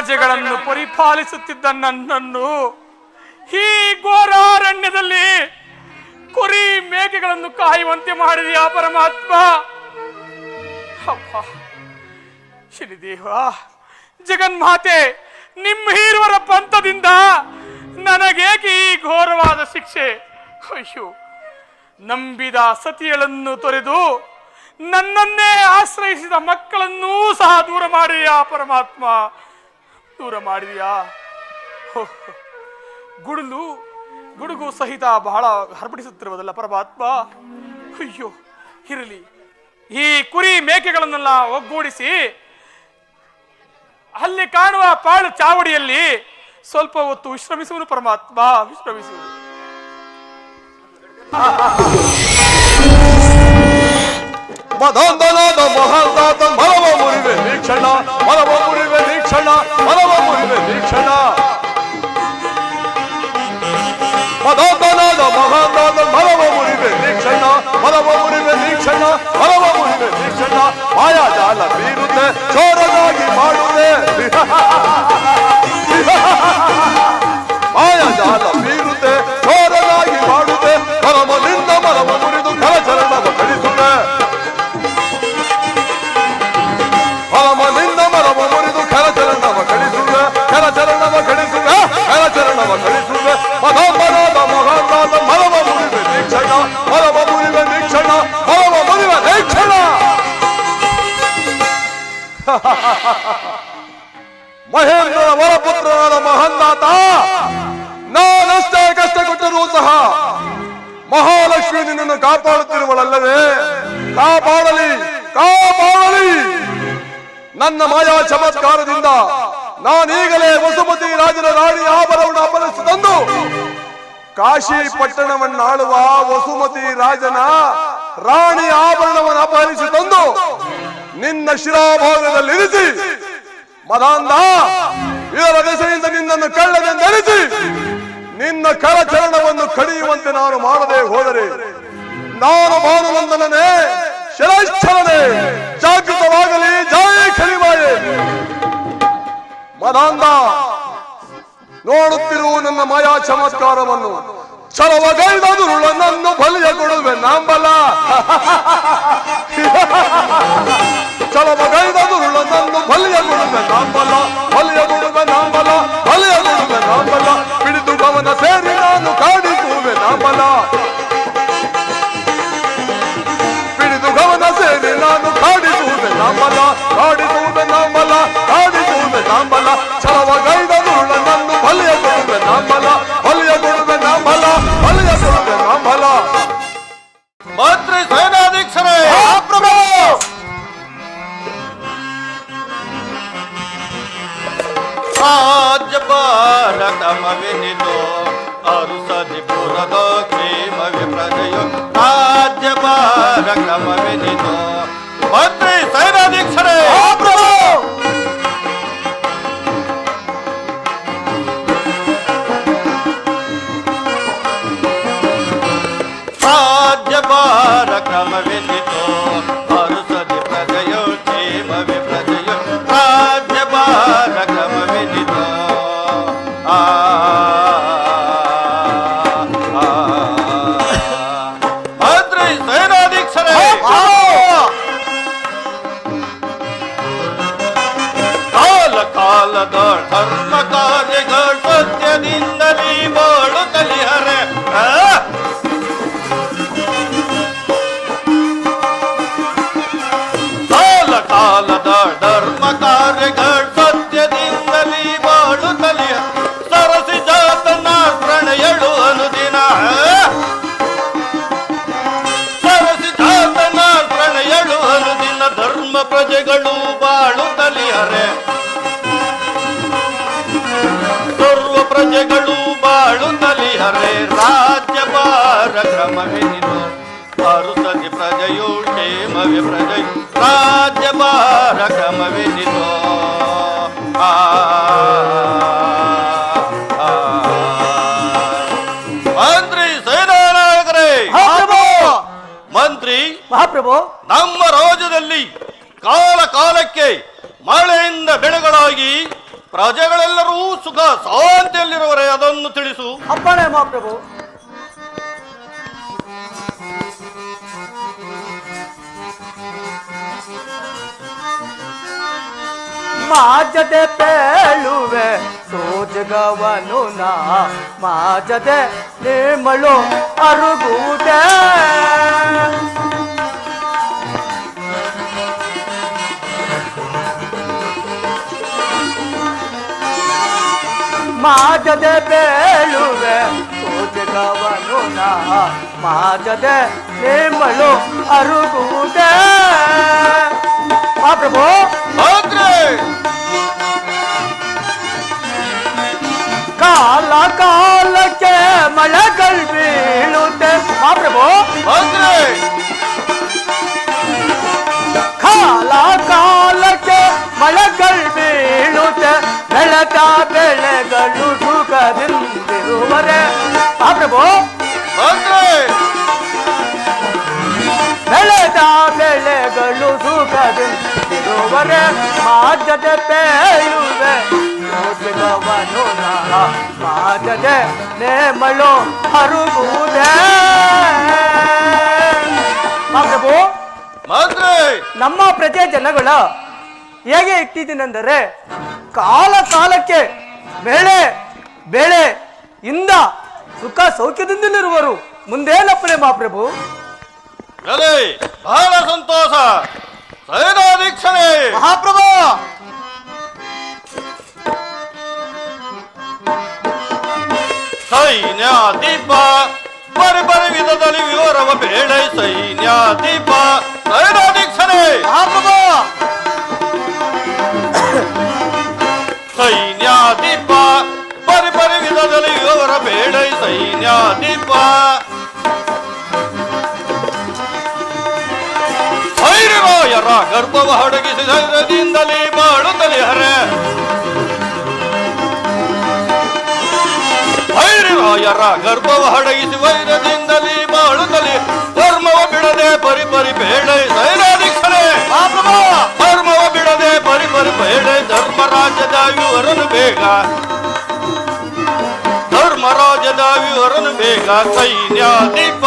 ಪ್ರಜೆಗಳನ್ನು ಪರಿಪಾಲಿಸುತ್ತಿದ್ದ ನನ್ನನ್ನು ಈ ಘೋರಾರಣ್ಯದಲ್ಲಿ ಕುರಿ ಮೇಕೆಗಳನ್ನು ಕಾಯುವಂತೆ ಮಾಡಿದೆಯಾ ಪರಮಾತ್ಮ? ಅಪ್ಪ ಶನಿದೇವ, ಜಗನ್ಮಾತೆ, ನಿಮ್ಮ ಹೀರುವರ ಪಂಥದಿಂದ ನನಗೇಕೆ ಈ ಘೋರವಾದ ಶಿಕ್ಷೆ? ಅಯ್ಯೋ, ನಂಬಿದ ಸತಿಗಳನ್ನು ತೊರೆದು ನನ್ನನ್ನೇ ಆಶ್ರಯಿಸಿದ ಮಕ್ಕಳನ್ನೂ ಸಹ ದೂರ ಮಾಡಿದೆಯಾ ಪರಮಾತ್ಮ? ದೂರ ಮಾಡಿದೆಯಾ? ಗುಡುಗು ಸಹಿತ ಬಹಳ ಹರ್ಬಡಿಸುತ್ತಿರುವುದಲ್ಲ ಪರಮಾತ್ಮ? ಅಯ್ಯೋ, ಇರಲಿ, ಈ ಕುರಿ ಮೇಕೆಗಳನ್ನೆಲ್ಲ ಒಗ್ಗೂಡಿಸಿ ಅಲ್ಲಿ ಕಾಣುವ ಪಾಳು ಚಾವಡಿಯಲ್ಲಿ ಸ್ವಲ್ಪ ಹೊತ್ತು ವಿಶ್ರಮಿಸುವನು ಪರಮಾತ್ಮ, ವಿಶ್ರಮಿಸುವುದು. ಮದಾಂಧನಾದ ಮಹಾಂದಾತ ಮರವ ಮುರಿವೆ ನೀಕ್ಷಣ, ಮರವ ಮುರಿವೆ ನೀಕ್ಷಣ, ಮರವ ಮುರಿವೆ ನೀಕ್ಷಣ. ಮದಾಂಧನಾದ ಮಹಾಂದಾತ ಮರವ ಮುರಿವೆ ನೀಕ್ಷಣ, ಮರವ ಮುರಿವೆ ನೀಕ್ಷಣ, ಮರವ ಮುರಿವೆ ನೀಕ್ಷಣ. ಮಾಯಾಜಾಲ ಬೀರುತ್ತೆ, ಚೋರನಾಗಿ ಮಾಡುತ್ತೆ, ಮಾಯಾಜಾಲ ಬೀರುತ್ತೆ, ಚೋರನಾಗಿ ಮಾಡುತ್ತೆ. ಮರವನಿಂದ ಮರವ ಮುರಿದು ಕರಚರಣವ ಕಳಿಸುತ್ತೆ, ಮರವನಿಂದ ಮರವ ಮುರಿದು ಕರಚರಣವ ಕಳಿಸುತ್ತೆ, ಕರಚರಣವ ಕಳಿಸುತ್ತೆ, ಕರಚರಣವ ಕಳಿಸುತ್ತೆ. ಮಹಾಂಬನಾದ ಮಹಾಂದಾತ ಮರವ ಮುರಿವೆ ನೀಕ್ಷಣ, ಮರವ ಮುರಿವೆ ನೀಕ್ಷಣ, ಮರವ ಮುರಿವೆ ನೀಕ್ಷಣ. ಮಹೇಂದ್ರನ ವರಪುತ್ರನಾದ ಮಹಾಂದಾತ, ನಾನಷ್ಟೇ ಕಷ್ಟ ಕೊಟ್ಟರೂ ಸಹ ಮಹಾಲಕ್ಷ್ಮಿ ನಿನ್ನನ್ನು ಕಾಪಾಡುತ್ತಿರುವಳಲ್ಲವೇ? ಕಾಪಾಡಲಿ, ಕಾಪಾಡಲಿ. ನನ್ನ ಮಾಯಾ ಚಮತ್ಕಾರದಿಂದ ನಾನೀಗಲೇ ವಸುಮತಿ ರಾಜನ ರಾಣಿ ಆಭರಣವನ್ನು ಅಪಹರಿಸಿ ತಂದು ಕಾಶಿ ಪಟ್ಟಣವನ್ನಾಳುವ ವಸುಮತಿ ರಾಜನ ರಾಣಿ ಆಭರಣವನ್ನು ಅಪಹರಿಸಿ ತಂದು ನಿನ್ನ ಶಿರಾಭಾಗದಲ್ಲಿರಿಸಿ, ಮದಾಂಧ, ಇದರ ದೆಸೆಯಿಂದ ನಿನ್ನನ್ನು ಕಳ್ಳನೆಂದೆನಿಸಿ ನಿನ್ನ ಕರಚರಣವನ್ನು ಕಡಿಯುವಂತೆ ನಾನು ಮಾಡದೆ ಹೋದರೆ ನಾನು ಭಾನುವಂದನನೇ, ಶಿರಶ್ಚಲನೆ, ಜಾಗೃತವಾಗಲಿ, ಜಯ ಕಲಿವಾಯೆ. ಮದಾಂಧ, ನೋಡುತ್ತಿರುವ ನನ್ನ ಮಾಯಾ ಚಮತ್ಕಾರವನ್ನು. ಛಲವಗೈದದುರುಳನನ್ನು ಬಲಿಯ ಕೊಡುವೆ ನಾಂಬಲ, ಛಲವಗೈದದುರುಳನನ್ನು ಬಲಿಯ ಕೊಡುವೆ ನಾಂಬಲ, ಬಲಿಯ ಕೊಡುವೆ ನಾಂಬಲ, ಬಲಿಯ ಕೊಡುವೆ ನಾಂಬಲ. ಹಿಡಿದು ಗಮನ ಸೇರಿ ನಾನು ಕಾಡಿಸುವೆ ನಾಂಬಲ, ಹಿಡಿದು ಗಮನ ಸೇರಿ ನಾನು ಕಾಡಿಸುವೆ ನಾಂಬಲ, ಕಾಡಿಸುವೆ ನಾಂಬಲ, ಕಾಡಿಸುವೆ ನಾಂಬಲ. ಛಲವಗೈದದುರುಳನನ್ನು ಬಲಿಯ ಕೊಡುವೆ ನಾಂಬಲ, ಬಲಿಯ ಕೊಡುವೆ ನಾಂಬಲ, ಬಲಿಯ ಕೊಡುವೆ ನಾಂಬಲ. ಮಂತ್ರಿ ಸೇನಾಧೀಕ್ಷರೇ, ರಾಜ್ಯ ಭಾರತಮವೆನಿದು ಅರುಸದಿಪುರದ ಕ್ಷೇಮವೇ ಪ್ರಜೆಯು, ರಾಜ್ಯ ಭಾರತಮವೆನಿದು. ಮಂತ್ರಿ ಸೇನಾಧೀಕ್ಷರೇ, ರಾಜ್ಯ ಭಾರತಮವೆನಿದು ಅರುಸದಿ ಪ್ರಜೆಯು, ಕ್ಷೇಮವೇ ಪ್ರಜೆಯು, ರಾಜ್ಯ ಭಾರತಮವೆನಿದು. ಮಂತ್ರಿ ಸೇನಾಧೀಕ್ಷರೇ, ಕಾಲ ಕಾಲದ ಧರ್ಮ ಕಾರ್ಯಗಳು ಸತ್ಯದಿಂದಲೇ ಬಾಳುತ್ತಲಿ ಹರೆ. ಕಾಲ ಕಾಲದ ಧರ್ಮ ಕಾರ್ಯಗಳು ಸತ್ಯದಿಂದಲೇ ಬಾಳುತ್ತಲಿ ಸರಸಿ ಜಾತನ ಪ್ರಣಯಳು ಅನುದಿನ, ಸರಸಿ ಜಾತನ ಪ್ರಣಯಳು ಅನುದಿನ. ಧರ್ಮ ಪ್ರಜೆಗಳು ಬಾಳುತ್ತಲಿ ಹರೆ, ಸರ್ವ ಪ್ರಜೆಗಳು ಬಾಳುತ್ತಲಿ ಹರೆ. ರಾಜ್ಯ ಭಾರ ಕ್ರಮವೆನಿದು ಅರುಸದಿ ಪ್ರಜೆಯು, ಕ್ಷೇಮವೇ ಪ್ರಜೆಯು, ರಾಜ್ಯ ಭಾರ ಕ್ರಮವೆನಿದು. ಮಂತ್ರಿ ಸೇನಾನಾಯಕರೇ, ಮಂತ್ರಿ ಮಹಾಪ್ರಭು, ನಮ್ಮ ರಾಜ್ಯದಲ್ಲಿ ಕಾಲ ಕಾಲಕ್ಕೆ ಮಳೆಯಿಂದ ಬೆಳೆಗಳಾಗಿ ಪ್ರಜೆಗಳೆಲ್ಲರೂ ಸುಖ ಶಾಂತಿಯಲ್ಲಿರುವರೆ ಅದನ್ನು ತಿಳಿಸು. ಅಪ್ಪಣೆ ಮಹಾಪ್ರಭು. ಮಾಜದೆ ಪೇಳುವೆ ಸೋಜಗವನು ನಾ ಮಾಜದೆ ನೇಮಳು ಅರುಗುವುದೇ ಮಾಜದೆ ಬೇಳುವೆ ಸೋಜಗವನು ನಾ ಮಾಜದೆ ನೇಮಳು ಅರುಗುವುದೇ. ಮಹಾಪ್ರಭು ಕಾಲ ಕಾಲಕ್ಕೆ ಮಳೆಗಳು ಬೀಳುತ್ತೆ. ಮಹಾಪ್ರಭು ಕಾಲ ಕಾಲಕ್ಕೆ ಮಳೆಗಳು ಬೀಳುತ್ತೆ. ಬೆಳಕ ಬೆಳೆಗಳು ಸುಖದಿಂದಿರುವರೆ. ಮಹಾಪ್ರಭು ಬೆಳೆದ ಬೆಳೆಗಳು ಸುಖದಿಂದಿರುವರೆ ಮಾಜದೆ ಪೇಳುವೆ ಸೋಜಗವನು ನಾ ಮಾಜದೆ ನೇಮಳು ಅರುಗುವುದೇ. ಮಹಾಪ್ರಭು ನಮ್ಮ ಪ್ರಜೆ ಜನಗಳ ಹೇಗೆ ಇಟ್ಟಿದ್ದೀನೆಂದರೆ ಕಾಲ ಕಾಲಕ್ಕೆ ಬೆಳೆ ಬೆಳೆ ಇಂದ ಸುಖ ಸೌಖ್ಯದಿಂದಲಿರುವರು. ಮುಂದೇನಪ್ಪನೆ ಮಹಾಪ್ರಭು? ಬಹಳ ಸಂತೋಷ. ಸೈನಾಧೀಕ್ಷಣೆ ಮಹಾಪ್ರಭು. ಸೈನ್ಯ ದೀಪ ಪರಿ ವಿಧದಲ್ಲಿ ವಿವರವ ಬೇಡ. ಸೈನ್ಯ ದೀಪ ಸೈನಾಧೀಕ್ಷಣೆ ಮಹಾಪ್ರಭು. ಸೈನ್ಯ ದೀಪ ಪರಿ ವಿಧದಲ್ಲಿ ವಿವರ ಬೇಡ. ಸೈನ್ಯ ದೀಪ ಭೈರವಾಯರ ಗರ್ಭವ ಹಡಗಿಸಿ ಧೈರ್ಯದಿಂದಲೇ ಬಾಳುತ್ತಲೇ ಹರೆ. ಭೈರವಾಯರ ಗರ್ಭವ ಹಡಗಿಸಿ ವೈರದಿಂದಲೇ ಬಾಳುತ್ತಲೇ ಧರ್ಮವ ಬಿಡದೆ ಪರಿ ಬೇಡ. ಸೈನಾಧೀಕ್ಷಣೆ ಧರ್ಮವ ಬಿಡದೆ ಪರಿ ಬೇಡ. ಧರ್ಮರಾಜ್ಯದ ವಿವರನು ಬೇಗ ಧರ್ಮರಾಜ್ಯದ ವಿವರನು ಬೇಗ. ಸೈನ್ಯ ದೀಪ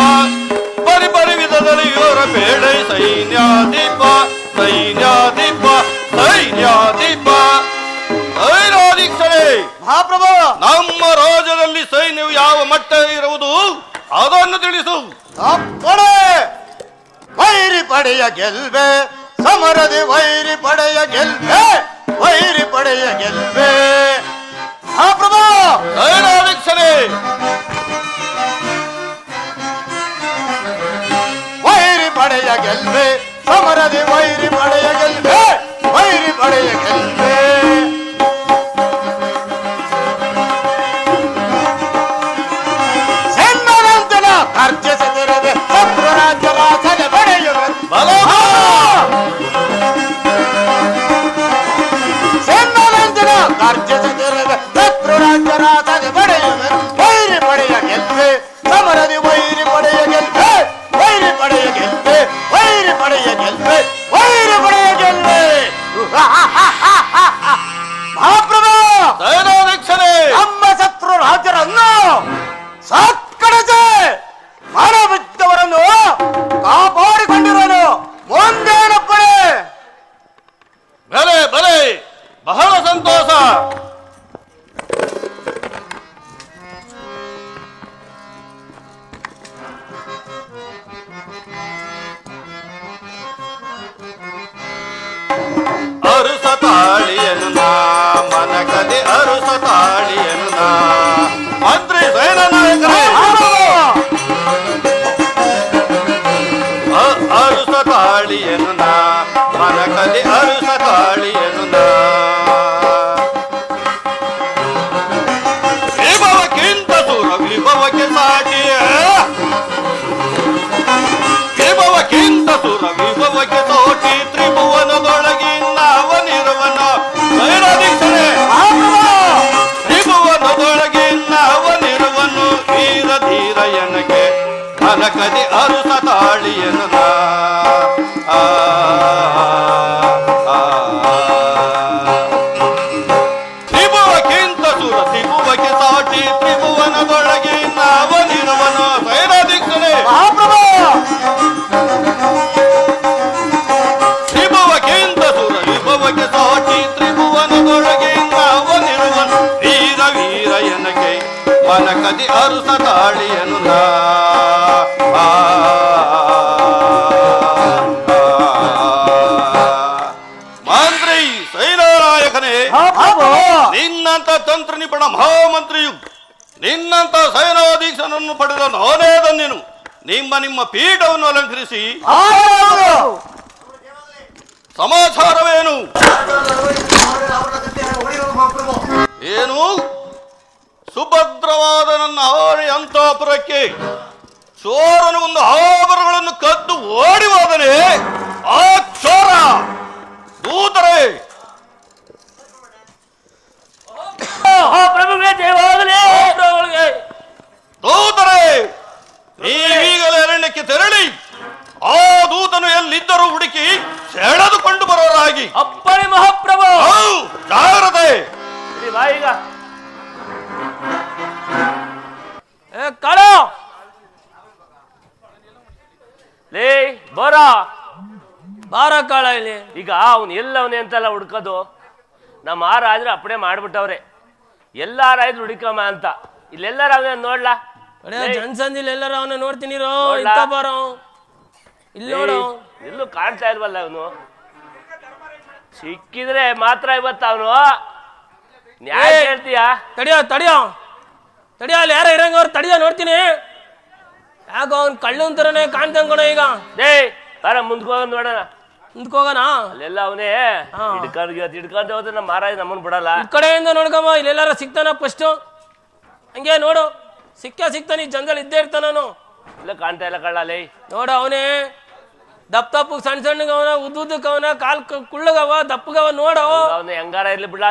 ಪರಿ ವಿಧದಲ್ಲಿ ವಿವರ ಬೇಡ. ಸೈನ್ಯ ದೀಪ ಸೈನ್ಯ ದೀಪ ಸೈನ್ಯ ದೀಪ ಸೈನಾಧೀಕ್ಷಣೆ. ಮಹಾಪ್ರಭು ನಮ್ಮ ರಾಜ್ಯದಲ್ಲಿ ಸೈನ್ಯವು ಯಾವ ಮಟ್ಟ ಇರುವುದು ಅದನ್ನು ತಿಳಿಸು. ವೈರಿ ಪಡೆಯ ಗೆಲ್ವೆ ಸಮರದಿ ವೈರಿ ಪಡೆಯ ಗೆಲ್ವೆ ವೈರಿ ಪಡೆಯ ಗೆಲ್ವೆ. ಮಹಾಪ್ರಭು ಸೈನಾಧೀಕ್ಷಣೆ ವೈರಿ ಪಡೆಯ ಗೆಲ್ವೆ ಸಮರದಿ ವೈರಿ ಪಡೆಯ ಗೆಲ್ವೆ ವೈರಿ ಪಡೆಯ ಗೆಲ್ವೆ. ಸೆನ್ನನಂತನ ಅರ್ಜಿಸಿದರೆ ಶತ್ರು ರಾಜ್ಯ ರಾಜನ ಪಡೆಯುವೆ. ಸೆನ್ನನಂತನ ಅರ್ಜಿಸಿದರೆ ಶತ್ರು ರಾಜ್ಯ ರಾಜನ ಪಡೆಯುವೆ. ವೈರಿ ಪಡೆಯ ಗೆಲ್ವೆ ಸಮರದಿ ವೈರಿ ಪಡೆಯ ಗೆಲ್ವೆ ವೈರಿ ಪಡೆಯ ಗೆಲ್ವೆ ವೈರಿ ಪಡೆಯ ಗೆಲ್ವೆ ವೈರಿ ಪಡೆಯ ಗೆಲ್ವೆ. ಮಹಾಪ್ರಭು ಸೈನಾಧೀಕ್ಷಣೆ ನಮ್ಮ ಶತ್ರು ರಾಜರನ್ನು ಸತ್ಕಡಿಸಿ ಮನಬಿದ್ದವರನ್ನು ಕಾಪಾಡಿಕೊಂಡಿರುವನು. ಮುಂದೇನಪ್ಪಣೆ? ಬಲೆ ಬಲೆ ಬಹಳ ಸಂತೋಷ. ಅರುಸ ತಾಳಿಯನು ನಾ ಮನಕದೆ ಅರುಸ ತಾಳಿಯನು ನಾ ಮಂತ್ರಿ ಸೇನಾನಾಯಕರೇ. ಅರುಸ ತಾಳಿಯನು ನಾ ಮನಕದೆ ಅರುಸ ತಾಳಿಯನು ನಾ ವಿಭವಕ್ಕಿಂತ ಸುರ ವಿಭವಕ್ಕೆ ಸಾಟಿಯ ವಿಭವಕ್ಕಿಂತ ಸುರ ವಿಭವಕ್ಕೆ ಸೋಟಿ ತ್ರಿಭುವನದೊಳಗಿನ್ನವನಿರುವನ. ಸೈನಾಧೀಕ್ಷಣೆ ತ್ರಿಭುವಕ್ಕೆ ಸಾಟಿ ತ್ರಿಭುವನದೊಳಗೆ ನಾವನಿರುವನ ಸೈರಾಧೀಕ್ಷಣೆ ತ್ರಿಭುವಕ್ಕಿಂತ ಸುರ ವಿಭವಕ್ಕೆ ಸಾಟಿ ತ್ರಿಭುವನದೊಳಗೆ ನಾವನಿರುವನ ವೀರ ವೀರ ಎನಗೆ ಮನಕದಿ ಅರುಸ ತಾಳಿಯನು ನಾ ಮಂತ್ರಿ ಸೈನಾನಾಯಕನೇ, ನಿನ್ನಂತ ತಂತ್ರ ನಿಪುಣ ಮಹಾಮಂತ್ರಿಯು ನಿನ್ನಂತ ಸೈನಾಧೀಶನನ್ನು ಪಡೆದ ನಾನೇ ಧನ್ಯನು. ನಿಮ್ಮ ಪೀಠವನ್ನು ಅಲಂಕರಿಸಿ ಸಮಾಚಾರವೇನು? ಏನು? ಸುಭದ್ರವಾದ ನನ್ನ ಆನೆ ಅಂತಃಪುರಕ್ಕೆ ಚೋರನು ಒಂದು ಆಭರಣಗಳನ್ನು ಕದ್ದು ಓಡಿ ಹೋದನೆ. ಆ ಚೋರ ದೂತರೇ, ದೂತರೇ, ನೀವೀಗಲೇ ಅರಣ್ಯಕ್ಕೆ ತೆರಳಿ ಆ ದೂತನು ಎಲ್ಲಿದ್ದರೂ ಹುಡುಕಿ ಸೆಳೆದುಕೊಂಡು ಬರೋರಾಗಿ. ಅಪ್ಪಣೆ ಮಹಾಪ್ರಭು. ಜಾಗ್ರತೆ. ಈಗ ಕಾಳ ಲೇ ಬರ ಬಾರ ಕಾಳ ಇಲ್ಲಿ. ಈಗ ಅವನು ಎಲ್ಲವನೇ ಅಂತೆಲ್ಲ ಹುಡ್ಕೋದು. ನಮ್ಮ ಆರಾದ್ರೆ ಅಪ್ಪಣೆ ಮಾಡ್ಬಿಟ್ಟವ್ರೆ. ಎಲ್ಲಾರಾಯ್ತು ಹುಡುಕಮ್ಮ ಅಂತ. ಇಲ್ಲೆಲ್ಲಾರ ಅವನ ನೋಡ್ಲಾ ಜನಸಂದಿಲ್ ಎಲ್ಲಾರ ಅವನ ನೋಡ್ತೀನಿ ಬರೋ ಇಲ್ಲಿ ನೋಡು. ಎಲ್ಲೂ ಕಾಣ್ತಾ ಇಲ್ವಲ್ಲ ಅವನು. ಸಿಕ್ಕಿದ್ರೆ ಮಾತ್ರ ಇವತ್ತು ಅವನು ನ್ಯಾಯ ಹೇಳ್ತೀಯ. ತಡಿಯೋ ತಡಿಯೋ ತಡಿಯೋ, ಅಲ್ಲಿ ಯಾರ ಇರಂಗ ಅವ್ರು ತಡಿಯೋ ನೋಡ್ತೀನಿ. ಯಾಕೋ ಅವ್ನು ಕಳ್ಳು ಅಂತಾರನೇ ಕಾಣ್ತಂಗೋಣ. ಈಗ ಡೇ ಬಾರ ಮುಂದ್ಕೋಗ ನೋಡೋಣ. ಮುಂದ್ಕೋಗಣ. ಅಲ್ಲೆಲ್ಲ ಅವನೇ ಹಿಡ್ಕೊಂತ ಹೋದ್ರೆ ನಮ್ಮ ಮಹಾರಾಜ್ ನಮ್ಮನ್ ಬಿಡಲ್ಲ. ಈ ಕಡೆಯಿಂದ ನೋಡ್ಕಮ್ಮ, ಇಲ್ಲೆಲ್ಲಾರ ಸಿಗ್ತಾನ ಫಸ್ಟ್. ಹಂಗೆ ನೋಡು, ಸಿಗ್ತಾನೆ. ಈ ಜನದಲ್ಲಿ ಇದ್ದೇ ಇರ್ತಾನ. ನಾನು ಇಲ್ಲ ಕಾಣ್ತಾ ಇಲ್ಲ ಕಳ್ಳಲ್ಲಿ. ನೋಡು ಅವನೇ ದಪ್ಪ ಸಣ್ಣ ಸಣ್ಣಗವನ, ಉದ್ದುದ್ದಕ್ಕೆ ಅವನ, ಕಾಲ್ ಕುಳ್ಳಗವ, ದಪ್ಪಗವ. ನೋಡು ಅವನು ಹೆಂಗಾರ ಇರ್ಲಿ ಬಿಡ.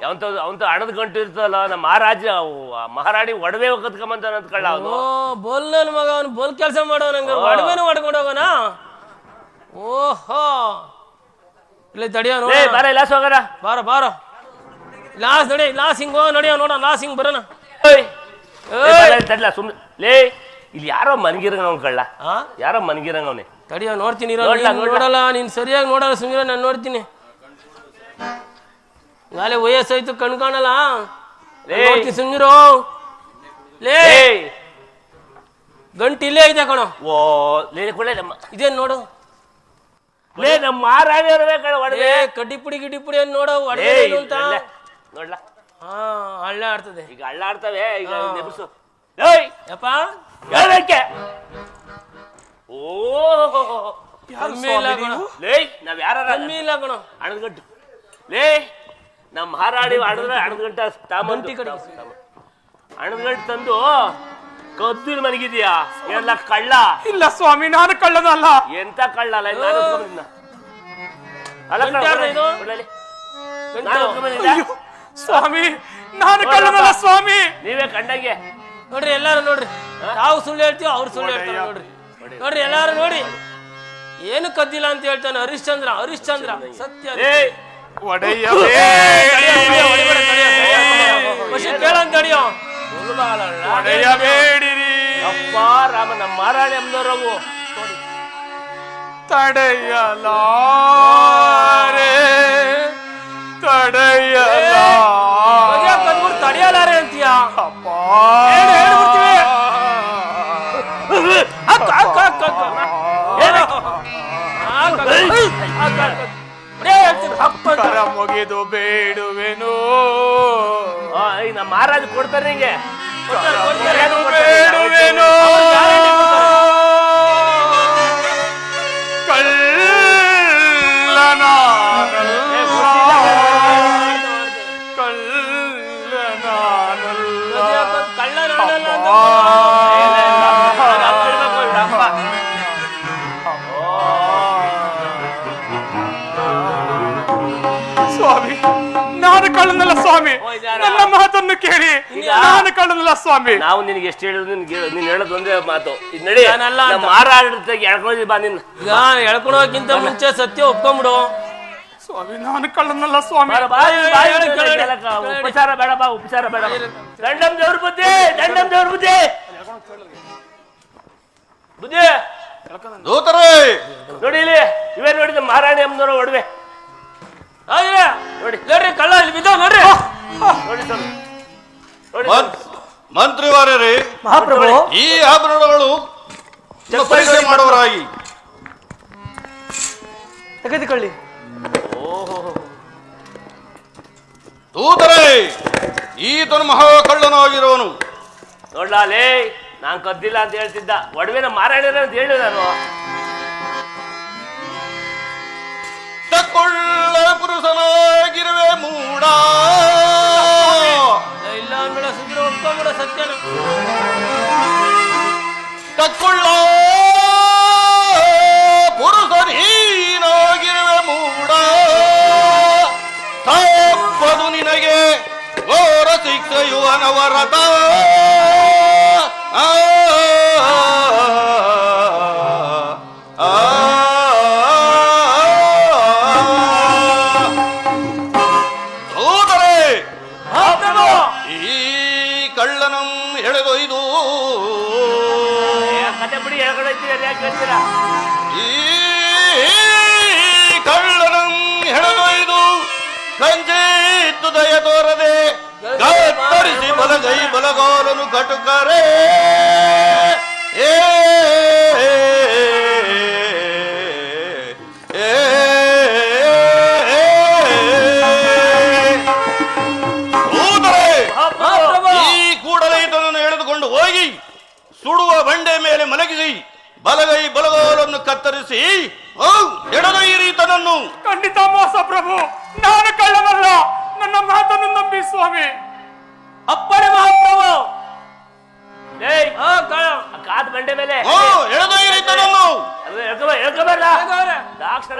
ಅವಂತ ಹಣದ ಗಂಟು ಇರ್ತಲ್ಲ. ನಮ್ಮ ಮಹಾರಾಣಿ ಒಡವೆ ಕತ್ಕೊಂಬಂತ ಕಳ್ಳ ಅವನು. ಬೋಲ್ ನನ್ ಮಗ ಅವನು ಬೋಲ್ ಕೆಲಸ ಮಾಡೋನಂಗ ಒಡವೆನೂ ಹೊಡ್ಕೊಂಡು ಹೋಗೋಣ. ಓಹೋ ಇಲ್ಲ ತಡಿಯೋ ನೋಡಿ. ಬಾರ ಲಾಸ್ ಹೋಗೋಣ. ಬಾರ ಲಾಸ್ ನಡಿ. ಲಾಸ್ ಹಿಂಗ್ ಹೋಗ ನಡಿಯೋ ನೋಡ. ಲಾಸ್ ಹಿಂಗ್ ಬರೋಣ. ತಡ್ಲ ಸುಮ್ನೆ ಲೇ. ಇಲ್ಲಿ ಯಾರೋ ಮನ್ಗಿರಂಗ ಅವ್ನು ಕಳ್ಳ. ಯಾರೋ ಮನ್ಗಿರಂಗ ಅವನೇ. ತಡಿಯೋ ನೋಡ್ತೀನಿ. ನೋಡಲ್ಲ ನೀನ್ ಸರಿಯಾಗಿ ನೋಡಲ್ಲ. ಸುಮ್ಮಿರ ನಾನು ನೋಡ್ತೀನಿ. ನಾಳೆ ವಯಸ್ಸಾಯ್ತು ಕಣ್ ಕಾಣಲ್ಲ. ಸುಮ್ಮಿರೋ ಲೇ. ಗಂಟು ಇಲ್ಲೇ ಐತೆ ಕಣೋ. ಓ ಲೇ ಇದೇನ್ ನೋಡು. ಲೇ ನಮ್ಮ ಮಹಾರಾಣಿಯವರೇ ಕಣ ಒಡವೆ. ಕಡ್ಡಿ ಪುಡಿ ಏನ್ ನೋಡು ಒಡವೆ ಅಂತ ನೋಡ್ಲಾ. ಹಳ್ಳ ಆಡ್ತದೆ. ಈಗ ಹಳ್ಳ ಆಡ್ತವೆ. ಈಗ ನೆಬಸು ಯಪ್ಪ ಹೇಳಕ್ಕೆ. ಓ ಲೇ ನಾವ್ ಯಾರ ಇಲ್ಲ ಕಣ. ಹಣದ ಗಂಟು ಲೇ ನಮ್ಮ ಮಹಾರಾಣಿ ಆಡಿದ್ರೆ ಹಣದ ಗಂಟ ತಾಮಂಟಿ ಕಡೆ ಹಣದ ಗಂಟು ತಂದು ಕದ್ದಿನ ಮನಗಿದ್ಯಾ? ಎಲ್ಲ ಕಳ್ಳ. ಇಲ್ಲ ಸ್ವಾಮಿ, ನಾನು ಕಳ್ಳನಲ್ಲ. ಎಂತ ಕಳ್ಳ ಅಲ್ಲ. ಸ್ವಾಮಿ ನಾನು ಕಳ್ಳನಲ್ಲ ಸ್ವಾಮಿ. ನೀವೇ ಕಂಡಂಗೆ ನೋಡ್ರಿ. ಎಲ್ಲಾರು ನೋಡ್ರಿ, ನಾವು ಸುಳ್ಳು ಹೇಳ್ತೀವಿ, ಅವ್ರು ಸುಳ್ಳು ಹೇಳ್ತಾರೆ. ನೋಡ್ರಿ ಎಲ್ಲಾರು ನೋಡಿ. ಏನು ಕದ್ದಿಲ್ಲ ಅಂತ ಹೇಳ್ತಾನೆ ಹರಿಶ್ಚಂದ್ರ. ಸತ್ಯ ಕೇಳಂತ ತಡಿಯೋ. ಅಪ್ಪ ರಾಮ ನಮ್ಮ ಮಹಾರಾಣಿ ಅಮ್ಮನವ್ರವು ತಡೆಯಲಾರೆ ಅಂತೀಯ. ಅಪ್ಪ ಮುಗಿದು ಬೇಡುವೆನು. ನಮ್ಮ ಮಹಾರಾಜ್ ಕೊಡ್ತಾರೆ ನಿಂಗೆ. ಬೇಡುವೆನು ಸ್ವಾಮಿ, ನಾನು ಕಳ್ಳನಲ್ಲ ಸ್ವಾಮಿ. ನನ್ನ ಮಾತನ್ನು ಕೇಳಿ, ನಾನು ಕಳ್ಳನಲ್ಲ ಸ್ವಾಮಿ. ನಾವು ನಿನಗೆ ಎಷ್ಟು ಹೇಳಿದ್ರು ನೀನ್ ಹೇಳೋದು ಒಂದೇ ಮಾತು. ನಡಿ ಮಾರಾಟ ಎಳ್ಕೊಂಡಿ ಬಾ. ನಿನ್ನ ಈಗ ಎಳ್ಕೊಳೋಕ್ಕಿಂತ ಮುಂಚೆ ಸತ್ಯ ಒಪ್ಕೊಂಬಿಡು. ಸ್ವಾಮಿ ನಾನು ಕಳ್ಳನಲ್ಲ ಸ್ವಾಮಿ. ಉಪಚಾರ ಬೇಡ ಬಾ, ಉಪಚಾರ ಬೇಡ. ದಂಡಂ ದೇವ್ರ ಬುದ್ಧಿ, ದಂಡಂ ದೇವ್ರ ಬುದ್ಧಿ. ಬುದ್ಧಿ ದೂತರೇ ನೋಡಿ ಇಲ್ಲಿ, ಇವೇ ನೋಡಿದ ಮಹಾರಾಣಿ ಅಮ್ಮನವರ ಒಡವೆ ನೋಡಿ. ನೋಡ್ರಿ ಕಳ್ಳ ಇಲ್ಲಿ ಬಿದ್ದ ನೋಡ್ರಿ. ನೋಡಿ ಸ್ವಾಮಿ, ನೋಡಿ ಮಂತ್ರಿವಾರ್ಯರೇ, ಮಹಾಪ್ರಭು, ಈ ಆಭರಣಗಳು ಪರೀಕ್ಷೆ ಮಾಡುವರಾಗಿ ತೆಗೆದುಕೊಳ್ಳಿ. ದೂತರೇ, ಈತನು ಮಹಾ ಕಳ್ಳನಾಗಿರುವನು. ನೋಡ್ಲಾಲೇ, ನಾನ್ ಕದ್ದಿಲ್ಲ ಅಂತ ಹೇಳ್ತಿದ್ದ, ಒಡವೆನ ಮಾರಾಡಿದ ಅಂತ ಹೇಳಿ ನಾನು. ತಕೊಳ್ಳ ಪುರುಷನಾಗಿರುವೆ ಮೂಡ, ಇಲ್ಲ ಅಂದ್ಬಿಡ ಸುಂದರ ಒಪ್ಕೊಂಡ್ಬಿಡ ಸತ್ಯನ. ತಕೊಳ್ಳ ಪುರುಷನೀನಾಗಿರುವೆ ಮೂಡ, ತಪ್ಪದು ನಿನಗೆ ಘೋರ ಶಿಕ್ಷೆಯು ಅನವರತ. ಈ ಕಳ್ಳನಂ ಎಳೆದೊಯ್ದು ಕತೆ ಬಿಡಿ, ಎಳಗಡೆ ಯಾಕೆ ಹೇಳ್ತೀರಾ? ಈ ಕಳ್ಳನಂ ಎಳೆದೊಯ್ದು ಕಂಚಿತ್ತು ದಯ ತೋರದೆ ಕತ್ತರಿಸಿ ಬಲಗೈ ಬಲಗಾಲನು ಕಟುಕರೆ. ಈ ಕೂಡಲೇ ಇದನ್ನು ಎಳೆದುಕೊಂಡು ಹೋಗಿ ಸುಡುವ ಬಂಡೆ ಮೇಲೆ ಮಲಗಿಸಿ ಬಲಗೈ ಬಲಗಾಲನ್ನು ಕತ್ತರಿಸಿ ಎಡಗೈ ತನನ್ನು. ಖಂಡಿತ ಮೋಸ ಪ್ರಭು, ನಾನು ಕಳ್ಳನಲ್ಲ, ನನ್ನ ಮಾತನ್ನು ನಂಬಿ ಸ್ವಾಮಿ. ಅಪ್ಪಣೆ ಮಹಾಪ್ರಭು. ಕಾದ ಬಂಡೆ ಮೇಲೆ ಎಡಗೈ ತನನ್ನು ಎಳ್ಕೊಬಾರ ದಾಕ್ಷರ